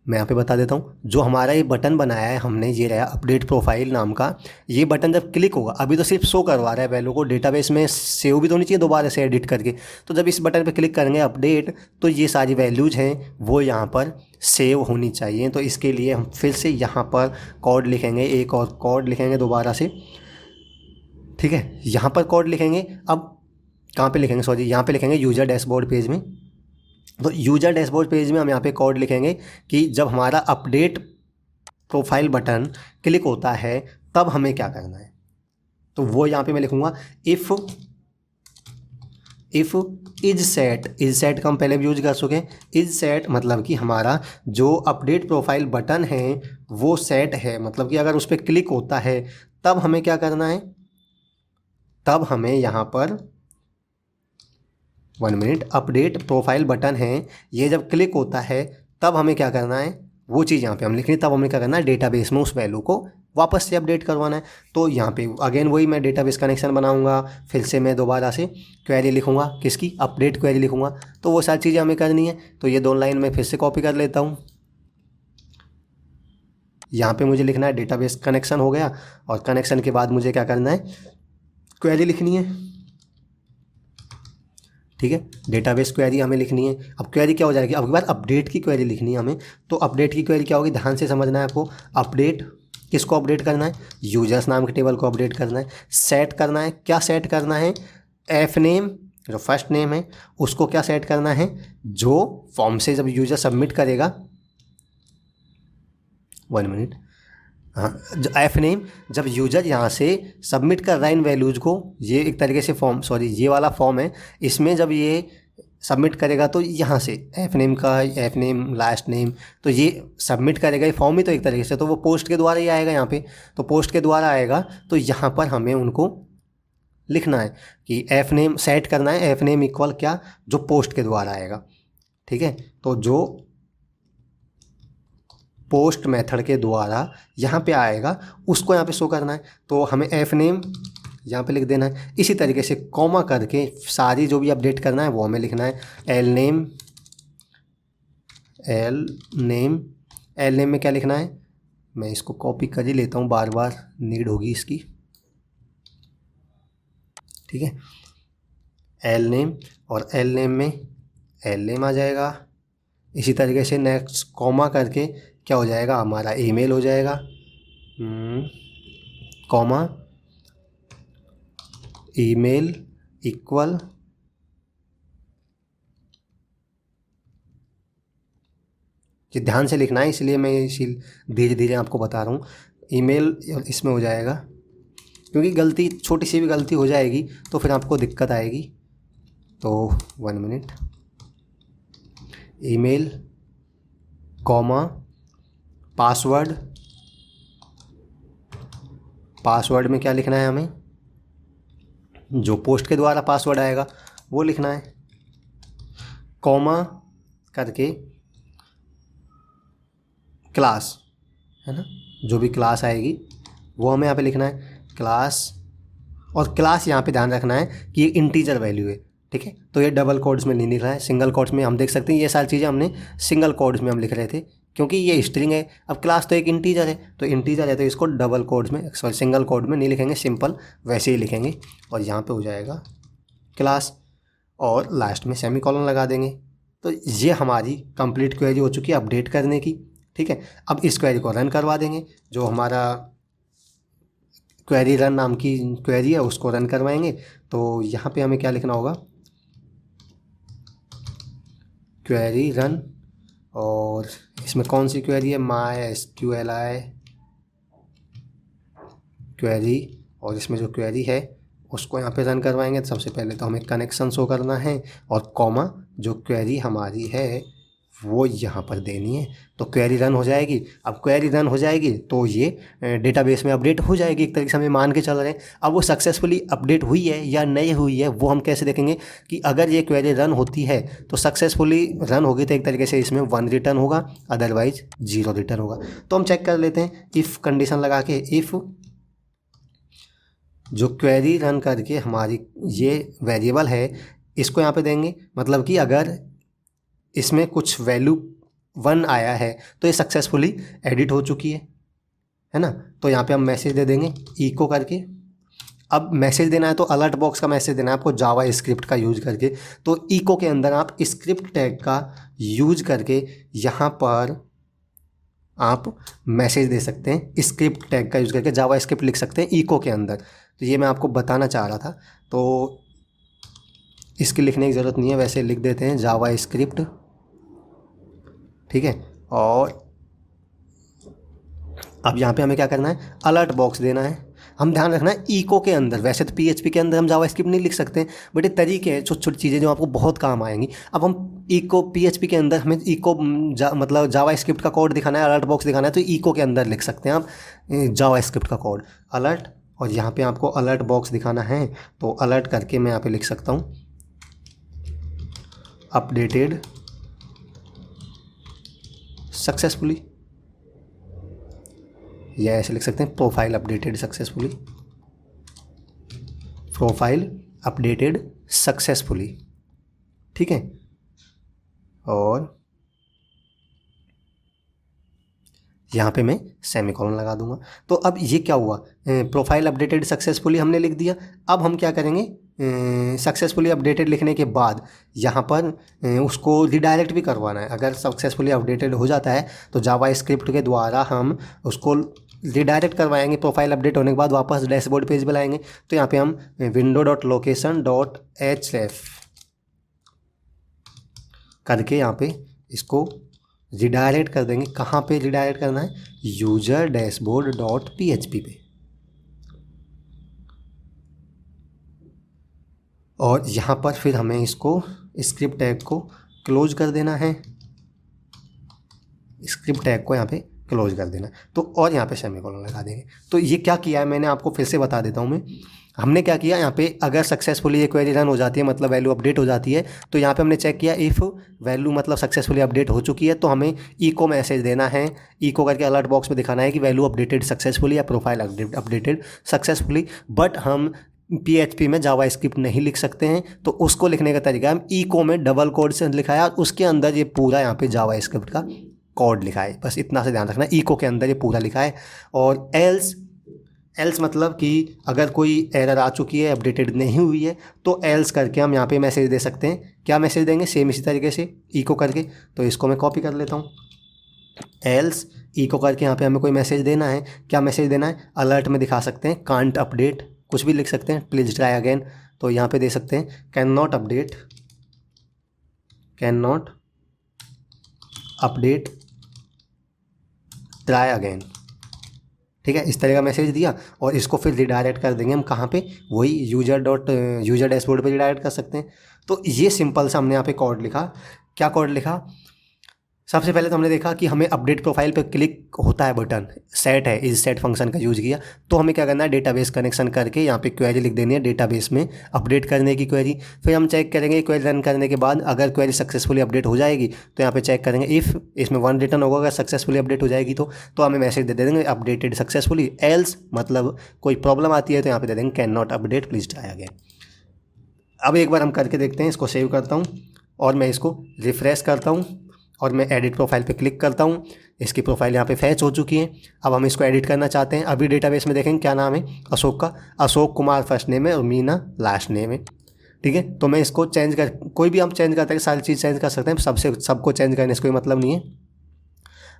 मैं यहाँ पे बता देता हूँ, जो हमारा ये बटन बनाया है हमने, ये रहा अपडेट प्रोफाइल नाम का। ये बटन जब क्लिक होगा, अभी तो सिर्फ शो करवा रहा है वैल्यू को, डेटाबेस में सेव भी तो होनी चाहिए दोबारा से एडिट करके। तो जब इस बटन पे क्लिक करेंगे अपडेट तो ये सारी वैल्यूज़ हैं वो यहाँ पर सेव होनी चाहिए। तो इसके लिए हम फिर से यहाँ पर कोड लिखेंगे, एक और कोड लिखेंगे दोबारा से, ठीक है। यहाँ पर कोड लिखेंगे, अब कहाँ पर लिखेंगे, सॉरी यहाँ पर लिखेंगे यूज़र डैशबोर्ड पेज में। तो यूज़र डैशबोर्ड पेज में हम यहाँ पे कोड लिखेंगे कि जब हमारा अपडेट प्रोफाइल बटन क्लिक होता है तब हमें क्या करना है। तो वो यहाँ पे मैं लिखूँगा इफ़ इज सेट का हम पहले भी यूज कर चुके हैं। इज सेट मतलब कि हमारा जो अपडेट प्रोफाइल बटन है वो सेट है, मतलब कि अगर उस पर क्लिक होता है तब हमें क्या करना है, तब हमें यहाँ पर 1 मिनट, अपडेट प्रोफाइल बटन है ये जब क्लिक होता है तब हमें क्या करना है, वो चीज़ यहाँ पे हम लिख रहे हैं। तब हमें क्या करना है, डेटाबेस में उस वैल्यू को वापस से अपडेट करवाना है। तो यहाँ पे अगेन वही मैं डेटाबेस कनेक्शन बनाऊँगा, फिर से मैं दोबारा से क्वेरी लिखूँगा, किसकी, अपडेट क्वेरी लिखूँगा। तो वो सारी चीज़ें हमें करनी है। तो ये 2 लाइन में फिर से कॉपी कर लेता हूँ। यहाँ पे मुझे लिखना है डेटाबेस कनेक्शन हो गया, और कनेक्शन के बाद मुझे क्या करना है, क्वेरी लिखनी है, ठीक है। डेटाबेस क्वेरी हमें लिखनी है। अब क्वेरी क्या हो जाएगी, अब के बाद अपडेट की क्वेरी लिखनी है हमें। तो अपडेट की क्वेरी क्या होगी, ध्यान से समझना है आपको। अपडेट किसको अपडेट करना है, यूजर्स नाम के टेबल को अपडेट करना है। सेट करना है, क्या सेट करना है, एफ नेम जो फर्स्ट नेम है उसको क्या सेट करना है, जो फॉर्म से जब यूजर सबमिट करेगा, 1 मिनट, हाँ, जो एफ नेम जब यूजर यहाँ से सबमिट कर रहा है इन वैल्यूज़ को, ये एक तरीके से फॉर्म, सॉरी ये वाला फॉर्म है, इसमें जब ये सबमिट करेगा तो यहाँ से एफ नेम का, एफ नेम लास्ट नेम, तो ये सबमिट करेगा, ये फॉर्म ही तो एक तरीके से, तो वो पोस्ट के द्वारा ही आएगा यहाँ पे। तो पोस्ट के द्वारा आएगा तो यहाँ पर हमें उनको लिखना है कि एफ नेम सेट करना है, एफ नेम इक्वल क्या, जो पोस्ट के द्वारा आएगा, ठीक है। तो जो पोस्ट मेथड के द्वारा यहाँ पे आएगा उसको यहाँ पे शो करना है। तो हमें एफ नेम यहाँ पे लिख देना है। इसी तरीके से कॉमा करके सारी जो भी अपडेट करना है वो हमें लिखना है। एल नेम में क्या लिखना है, मैं इसको कॉपी कर ही लेता हूँ, बार बार नीड होगी इसकी, ठीक है। एल नेम, और एल नेम में एल नेम आ जाएगा। इसी तरीके से नेक्स्ट कॉमा करके क्या हो जाएगा, हमारा ईमेल हो जाएगा, कॉमा ईमेल इक्वल ये ध्यान से लिखना है, इसलिए मैं इसी धीरे धीरे आपको बता रहा हूँ। ईमेल इसमें हो जाएगा, क्योंकि गलती, छोटी सी भी गलती हो जाएगी तो फिर आपको दिक्कत आएगी। तो 1 मिनट, ईमेल कॉमा पासवर्ड में क्या लिखना है हमें, जो पोस्ट के द्वारा पासवर्ड आएगा वो लिखना है, कॉमा करके क्लास, है ना, जो भी क्लास आएगी वो हमें यहाँ पे लिखना है, क्लास। और क्लास यहाँ पे ध्यान रखना है कि ये इंटीजर वैल्यू है, ठीक है। तो ये डबल कोड्स में नहीं लिख रहा है, सिंगल कोड्स में। हम देख सकते हैं ये सारी चीज़ें हमने सिंगल कोड्स में हम लिख रहे थे, क्योंकि ये स्ट्रिंग है। अब क्लास तो एक इंटीजर है, तो इंटीजर है तो इसको डबल कोड्स में, सॉरी सिंगल कोड में नहीं लिखेंगे, सिंपल वैसे ही लिखेंगे। और यहाँ पे हो जाएगा क्लास, और लास्ट में सेमीकोलन लगा देंगे। तो ये हमारी कंप्लीट क्वेरी हो चुकी है अपडेट करने की, ठीक है। अब इस क्वेरी को रन करवा देंगे, जो हमारा क्वेरी रन नाम की क्वेरी है उसको रन करवाएंगे। तो यहाँ पे हमें क्या लिखना होगा, क्वेरी रन, और इसमें कौन सी क्वेरी है, MySQLi क्वेरी, और इसमें जो क्वेरी है उसको यहाँ पे रन करवाएंगे। तो सबसे पहले तो हमें कनेक्शन शो करना है, और कॉमा जो क्वेरी हमारी है वो यहाँ पर देनी है। तो क्वेरी रन हो जाएगी। अब क्वेरी रन हो जाएगी तो ये डेटाबेस में अपडेट हो जाएगी, एक तरीके से हमें मान के चल रहे हैं। अब वो सक्सेसफुली अपडेट हुई है या नहीं हुई है वो हम कैसे देखेंगे, कि अगर ये क्वेरी रन होती है तो सक्सेसफुली रन होगी तो एक तरीके से इसमें 1 रिटर्न होगा, अदरवाइज 0 रिटर्न होगा। तो हम चेक कर लेते हैं, इफ़ कंडीशन लगा के, इफ़ जो क्वेरी रन करके हमारी ये वेरिएबल है इसको यहाँ पे देंगे, मतलब कि अगर इसमें कुछ वैल्यू 1 आया है तो ये सक्सेसफुली एडिट हो चुकी है ना। तो यहाँ पे हम मैसेज दे देंगे इको करके। अब मैसेज देना है तो अलर्ट बॉक्स का मैसेज देना है आपको जावा स्क्रिप्ट का यूज करके। तो इको के अंदर आप स्क्रिप्ट टैग का यूज करके यहाँ पर आप मैसेज दे सकते हैं, स्क्रिप्ट टैग का यूज़ करके जावा स्क्रिप्ट लिख सकते हैं इको के अंदर। तो ये मैं आपको बताना चाह रहा था, तो इसकी लिखने की ज़रूरत नहीं है, वैसे लिख देते हैं जावा स्क्रिप्ट, ठीक है। और अब यहाँ पे हमें क्या करना है, अलर्ट बॉक्स देना है। हम ध्यान रखना है इको के अंदर, वैसे तो PHP के अंदर हम जावा स्क्रिप्ट नहीं लिख सकते, बट ये तरीके हैं, छोटी छोटी चीज़ें जो आपको बहुत काम आएंगी। अब हम इको PHP के अंदर हमें इको मतलब जावा स्क्रिप्ट का कोड दिखाना है, अलर्ट बॉक्स दिखाना है, तो इको के अंदर लिख सकते हैं आप जावा स्क्रिप्ट का कोड अलर्ट। और यहाँ पे आपको अलर्ट बॉक्स दिखाना है तो अलर्ट करके मैं यहाँ पे लिख सकता हूँ अपडेटेड सक्सेसफुली, या ऐसे लिख सकते हैं profile updated successfully, profile updated successfully, ठीक है। और यहाँ पे मैं सेमीकोलन लगा दूंगा। तो अब ये क्या हुआ, प्रोफाइल अपडेटेड सक्सेसफुली हमने लिख दिया। अब हम क्या करेंगे, सक्सेसफुली अपडेटेड लिखने के बाद यहाँ पर उसको रिडायरेक्ट भी करवाना है। अगर सक्सेसफुली अपडेटेड हो जाता है तो जावा स्क्रिप्ट के द्वारा हम उसको रिडायरेक्ट करवाएंगे, प्रोफाइल अपडेट होने के बाद वापस डैशबोर्ड पेज पे लाएंगे। तो यहाँ पे हम window.location.href करके यहाँ पे इसको रिडायरेक्ट कर देंगे। कहाँ पे रिडायरेक्ट करना है, यूजर डैशबोर्ड डॉट PHP पे। और यहाँ पर फिर हमें इसको स्क्रिप्ट टैग को क्लोज कर देना है, स्क्रिप्ट टैग को यहाँ पे क्लोज कर देना। तो और यहाँ पे सेमीकोलन लगा देंगे। तो ये क्या किया है मैंने आपको फिर से बता देता हूँ मैं, हमने क्या किया यहाँ पे, अगर सक्सेसफुली ये क्वेरी रन हो जाती है मतलब वैल्यू अपडेट हो जाती है, तो यहाँ पे हमने चेक किया इफ़ वैल्यू मतलब सक्सेसफुली अपडेट हो चुकी है तो हमें इको मैसेज देना है, इको करके अलर्ट बॉक्स में दिखाना है कि वैल्यू अपडेटेड सक्सेसफुली या प्रोफाइल अपडेटेड सक्सेसफुली। बट हम PHP में जावास्क्रिप्ट नहीं लिख सकते हैं, तो उसको लिखने का तरीका हम इको में डबल कोड से लिखा है और उसके अंदर ये पूरा यहाँ पे जावास्क्रिप्ट का कोड लिखा है। बस इतना से ध्यान रखना, इको के अंदर ये पूरा लिखा है। और एल्स मतलब कि अगर कोई एरर आ चुकी है, अपडेटेड नहीं हुई है, तो एल्स करके हम यहाँ पे मैसेज दे सकते हैं। क्या मैसेज देंगे, सेम इसी तरीके से इको करके। तो इसको मैं कॉपी कर लेता हूँ, एल्स इको करके यहाँ पे हमें कोई मैसेज देना है। क्या मैसेज देना है, अलर्ट में दिखा सकते हैं कांट अपडेट, कुछ भी लिख सकते हैं, प्लीज़ ट्राई अगेन। तो यहाँ पे दे सकते हैं can not update try again. ठीक है, इस तरह का मैसेज दिया और इसको फिर रिडायरेक्ट कर देंगे हम कहाँ पे, वही यूजर डैशबोर्ड पे रिडायरेक्ट कर सकते हैं। तो ये सिंपल सा हमने यहाँ पे कोड लिखा। क्या कोड लिखा, सबसे पहले तो हमने देखा कि हमें अपडेट प्रोफाइल पे क्लिक होता है बटन, सेट है, इस सेट फंक्शन का यूज़ किया। तो हमें क्या करना है, डेटाबेस कनेक्शन करके यहाँ पे क्वेरी लिख देनी है, डेटाबेस में अपडेट करने की क्वेरी। फिर हम चेक करेंगे क्वेरी रन करने के बाद अगर क्वेरी सक्सेसफुली अपडेट हो जाएगी तो यहाँ पे चेक करेंगे इफ़ इसमें 1 रिटर्न होगा, अगर सक्सेसफुली अपडेट हो जाएगी तो हमें मैसेज दे देंगे अपडेटेड सक्सेसफुली। एल्स मतलब कोई प्रॉब्लम आती है तो यहाँ पे दे देंगे can not update, please try again. अब एक बार हम करके देखते हैं, इसको सेव करता हूँ और मैं इसको रिफ़्रेश करता हूँ और मैं एडिट प्रोफाइल पे क्लिक करता हूँ। इसकी प्रोफाइल यहाँ पे फैच हो चुकी है। अब हम इसको एडिट करना चाहते हैं। अभी डेटाबेस में देखेंगे क्या नाम है अशोक का, अशोक कुमार फर्स्ट नेम है और मीना लास्ट नेम है। ठीक है, तो मैं इसको चेंज कर, कोई भी हम चेंज करते हैं, सारी चीज़ चेंज कर सकते हैं, सबको चेंज करने से कोई मतलब नहीं है।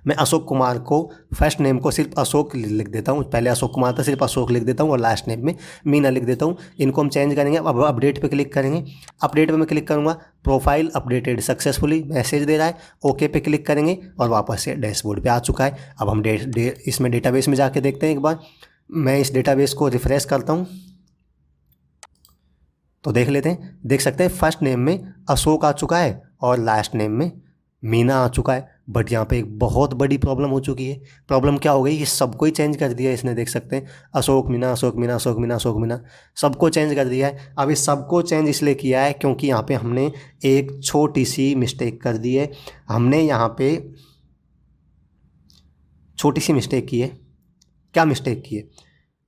मैं अशोक कुमार को फर्स्ट नेम को सिर्फ अशोक लिख देता हूँ, पहले अशोक कुमार था सिर्फ अशोक लिख देता हूँ और लास्ट नेम में मीना लिख देता हूँ। इनको हम चेंज करेंगे। अब अपडेट पे क्लिक करेंगे, अपडेट पे मैं क्लिक करूँगा, प्रोफाइल अपडेटेड सक्सेसफुली मैसेज दे रहा है, ओके पे क्लिक करेंगे और वापस से डैशबोर्ड पे आ चुका है। अब हम इसमें डेटाबेस में जाके देखते हैं एक बार। मैं इस डेटाबेस को रिफ्रेश करता हूँ तो देख लेते हैं, देख सकते हैं फर्स्ट नेम में अशोक आ चुका है और लास्ट नेम में मीना आ चुका है। बट यहाँ पे एक बहुत बड़ी प्रॉब्लम हो चुकी है। प्रॉब्लम क्या हो गई, ये सबको ही चेंज कर दिया इसने, देख सकते हैं अशोक मीना अशोक मीना अशोक मीना अशोक मीना, सबको चेंज कर दिया है। अब इस सबको चेंज इसलिए किया है क्योंकि यहाँ पे हमने एक छोटी सी मिस्टेक कर दी है। हमने यहाँ पे छोटी सी मिस्टेक की है। क्या मिस्टेक की है,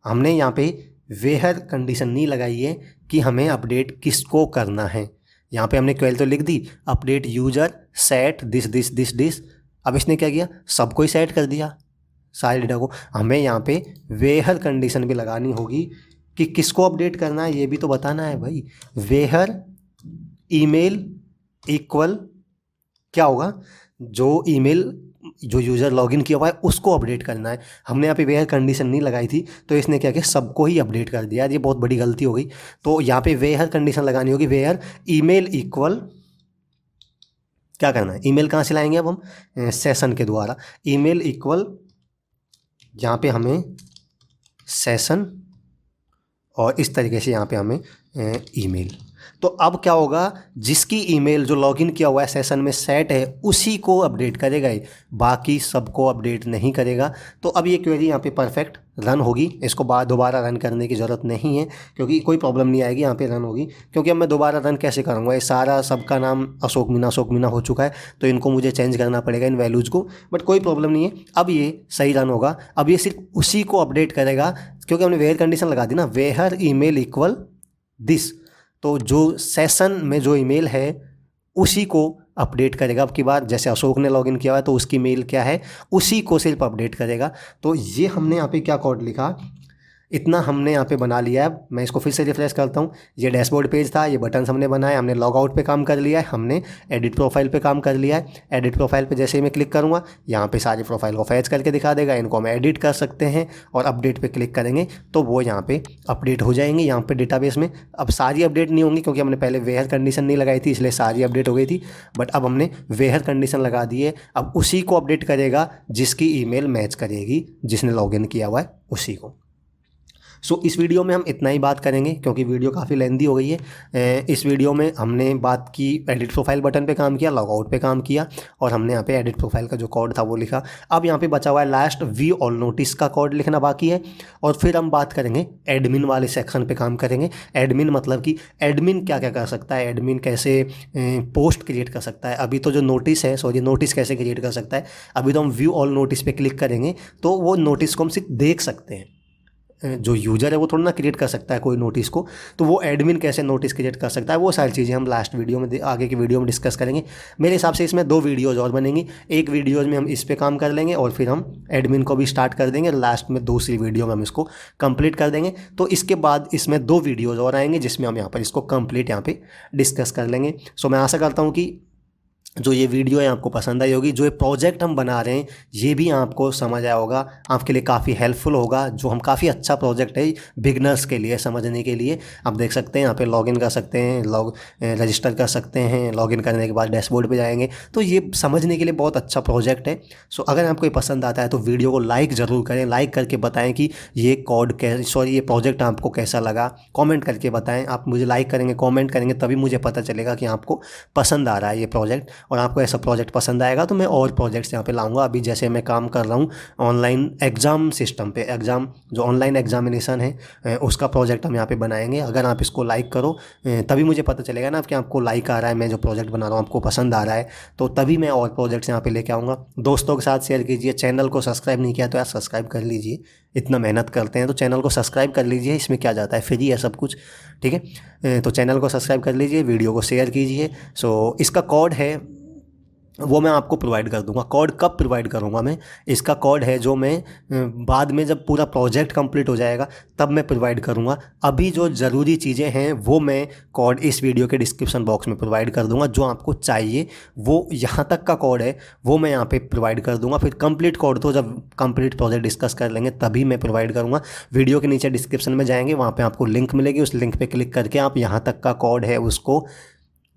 हमने यहाँ पे वेयर कंडीशन नहीं लगाई है कि हमें अपडेट किसको करना है। यहाँ पे हमने क्वेरी तो लिख दी, update user set this this this this. अब इसने क्या किया, सबको ही सेट कर दिया सारे डेटा को। हमें यहाँ पे वेयर कंडीशन भी लगानी होगी कि किसको अपडेट करना है, ये भी तो बताना है भाई। वेयर ईमेल इक्वल क्या होगा, जो ईमेल जो यूज़र लॉगिन किया हुआ है उसको अपडेट करना है। हमने यहाँ पे वेयर कंडीशन नहीं लगाई थी तो इसने क्या किया, सबको ही अपडेट कर दिया। ये बहुत बड़ी गलती हो गई। तो यहाँ पे वेयर कंडीशन लगानी होगी, वेयर ईमेल इक्वल क्या करना है, ईमेल कहाँ से लाएंगे अब हम, सेशन के द्वारा। ईमेल इक्वल यहाँ पे हमें सेशन और इस तरीके से यहाँ पे हमें ईमेल। तो अब क्या होगा, जिसकी ईमेल जो लॉगिन किया हुआ है सेशन में सेट है उसी को अपडेट करेगा ये, बाकी सबको अपडेट नहीं करेगा। तो अब ये क्वेरी यहाँ पे परफेक्ट रन होगी। इसको दोबारा रन करने की ज़रूरत नहीं है क्योंकि कोई प्रॉब्लम नहीं आएगी, यहाँ पे रन होगी। क्योंकि अब मैं दोबारा रन कैसे करूँगा, ये सारा सबका नाम अशोक मीना हो चुका है तो इनको मुझे चेंज करना पड़ेगा इन वैल्यूज़ को। बट कोई प्रॉब्लम नहीं है, अब ये सही रन होगा। अब ये सिर्फ उसी को अपडेट करेगा क्योंकि हमने वेयर कंडीशन लगा दी ना, वेयर ईमेल इक्वल दिस। तो जो सेशन में जो ईमेल है उसी को अपडेट करेगा। अब की बार जैसे अशोक ने लॉगिन किया हुआ है तो उसकी मेल क्या है, उसी को सिर्फ अपडेट करेगा। तो ये हमने यहाँ पे क्या कोड लिखा, इतना हमने यहाँ पे बना लिया है। मैं इसको फिर से रिफ्रेश करता हूँ। ये डैशबोर्ड पेज था, ये बटन्स हमने बनाए, हमने लॉग आउट पे काम कर लिया है, हमने एडिट प्रोफाइल पे काम कर लिया है। एडिट प्रोफाइल पे जैसे ही मैं क्लिक करूँगा यहाँ पे सारी प्रोफाइल को फैच करके दिखा देगा। इनको हम एडिट कर सकते हैं और अपडेट पे क्लिक करेंगे तो वो यहाँ पे अपडेट हो जाएंगे यहाँ पे डेटाबेस में। अब सारी अपडेट नहीं होंगी क्योंकि हमने पहले वेयर कंडीशन नहीं लगाई थी इसलिए सारी अपडेट हो गई थी। बट अब हमने वेयर कंडीशन लगा दी है, अब उसी को अपडेट करेगा जिसकी ईमेल मैच करेगी, जिसने लॉगिन किया हुआ है उसी को। सो इस वीडियो में हम इतना ही बात करेंगे क्योंकि वीडियो काफ़ी लेंदी हो गई है। इस वीडियो में हमने बात की एडिट प्रोफाइल बटन पे काम किया, लॉगआउट पे काम किया और हमने यहाँ पे एडिट प्रोफाइल का जो कोड था वो लिखा। अब यहाँ पे बचा हुआ है लास्ट व्यू ऑल नोटिस का कोड लिखना बाकी है और फिर हम बात करेंगे एडमिन वाले सेक्शन पे काम करेंगे। एडमिन मतलब कि एडमिन क्या क्या कर सकता है, एडमिन कैसे पोस्ट क्रिएट कर सकता है। अभी तो जो नोटिस है, सॉरी नोटिस कैसे क्रिएट कर सकता है, अभी तो हम व्यू ऑल नोटिस पे क्लिक करेंगे तो वो नोटिस को हम सिर्फ देख सकते हैं। जो यूज़र है वो थोड़ा ना क्रिएट कर सकता है कोई नोटिस को, तो वो एडमिन कैसे नोटिस क्रिएट कर सकता है, वो सारी चीज़ें हम लास्ट वीडियो में आगे की वीडियो में डिस्कस करेंगे। मेरे हिसाब से इसमें 2 वीडियोज़ और बनेंगी। एक वीडियोज़ में हम इस पे काम कर लेंगे और फिर हम एडमिन को भी स्टार्ट कर देंगे, लास्ट में दूसरी वीडियो में हम इसको कंप्लीट कर देंगे। तो इसके बाद इसमें 2 वीडियोज़ और आएंगे जिसमें हम यहाँ पर इसको कंप्लीट यहाँ पे डिस्कस कर लेंगे। सो मैं आशा करता हूँ कि जो ये वीडियो है आपको पसंद आई होगी। जो ये प्रोजेक्ट हम बना रहे हैं ये भी आपको समझ आया होगा, आपके लिए काफ़ी हेल्पफुल होगा। जो हम काफ़ी अच्छा प्रोजेक्ट है बिगनर्स के लिए समझने के लिए। आप देख सकते हैं यहाँ पे लॉगिन कर सकते हैं, रजिस्टर कर सकते हैं। लॉगिन करने के बाद डैशबोर्ड पे जाएंगे, तो ये समझने के लिए बहुत अच्छा प्रोजेक्ट है। सो अगर आपको ये पसंद आता है तो वीडियो को लाइक ज़रूर करें, लाइक करके बताएँ कि ये ये प्रोजेक्ट आपको कैसा लगा। कॉमेंट करके बताएँ, आप मुझे लाइक करेंगे, कॉमेंट करेंगे, तभी मुझे पता चलेगा कि आपको पसंद आ रहा है ये प्रोजेक्ट। और आपको ऐसा प्रोजेक्ट पसंद आएगा तो मैं और प्रोजेक्ट्स यहाँ पे लाऊंगा। अभी जैसे मैं काम कर रहा हूँ ऑनलाइन एग्ज़ाम सिस्टम पे, एग्ज़ाम जो ऑनलाइन एग्जामिनेशन है उसका प्रोजेक्ट हम यहाँ पे बनाएंगे। अगर आप इसको लाइक करो तभी मुझे पता चलेगा ना कि आपको लाइक आ रहा है, मैं जो प्रोजेक्ट बना रहा हूँ आपको पसंद आ रहा है, तो तभी मैं और प्रोजेक्ट्स यहाँ पे लेके आऊँगा। दोस्तों के साथ शेयर कीजिए। चैनल को सब्सक्राइब नहीं किया तो यार सब्सक्राइब कर लीजिए, इतना मेहनत करते हैं तो चैनल को सब्सक्राइब कर लीजिए। इसमें क्या जाता है, फ्री है सब कुछ, ठीक है। तो चैनल को सब्सक्राइब कर लीजिए, वीडियो को शेयर कीजिए। सो इसका कोड है वो मैं आपको प्रोवाइड कर दूंगा। कोड कब प्रोवाइड करूंगा मैं, इसका कोड है जो मैं बाद में जब पूरा प्रोजेक्ट कंप्लीट हो जाएगा तब मैं प्रोवाइड करूंगा। अभी जो ज़रूरी चीज़ें हैं वो मैं कोड इस वीडियो के डिस्क्रिप्शन बॉक्स में प्रोवाइड कर दूंगा। जो आपको चाहिए वो यहाँ तक का कोड है वो मैं यहाँ पे प्रोवाइड कर दूंगा। फिर कंप्लीट कोड तो जब कंप्लीट प्रोजेक्ट डिस्कस कर लेंगे तभी मैं प्रोवाइड करूँगा। वीडियो के नीचे डिस्क्रिप्शन में जाएंगे, वहाँ पर आपको लिंक मिलेगी, उस लिंक पर क्लिक करके आप यहाँ तक का कोड है उसको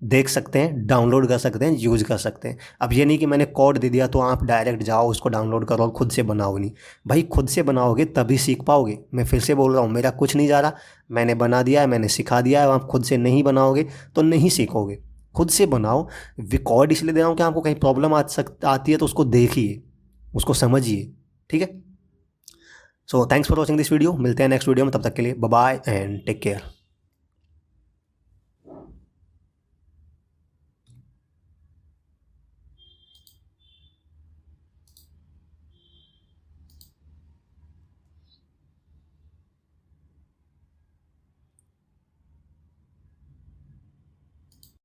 देख सकते हैं, डाउनलोड कर सकते हैं, यूज़ कर सकते हैं। अब ये नहीं कि मैंने कोड दे दिया तो आप डायरेक्ट जाओ उसको डाउनलोड करो और खुद से बनाओ, नहीं भाई, खुद से बनाओगे तभी सीख पाओगे। मैं फिर से बोल रहा हूँ, मेरा कुछ नहीं जा रहा, मैंने बना दिया है, मैंने सिखा दिया है। आप खुद से नहीं बनाओगे तो नहीं सीखोगे। खुद से बनाओ। कोड इसलिए दे रहा हूँ कि आपको कहीं प्रॉब्लम आती है तो उसको देखिए, उसको समझिए, ठीक है। So thanks for watching this video. मिलते हैं नेक्स्ट वीडियो में, तब तक के लिए bye bye and take care.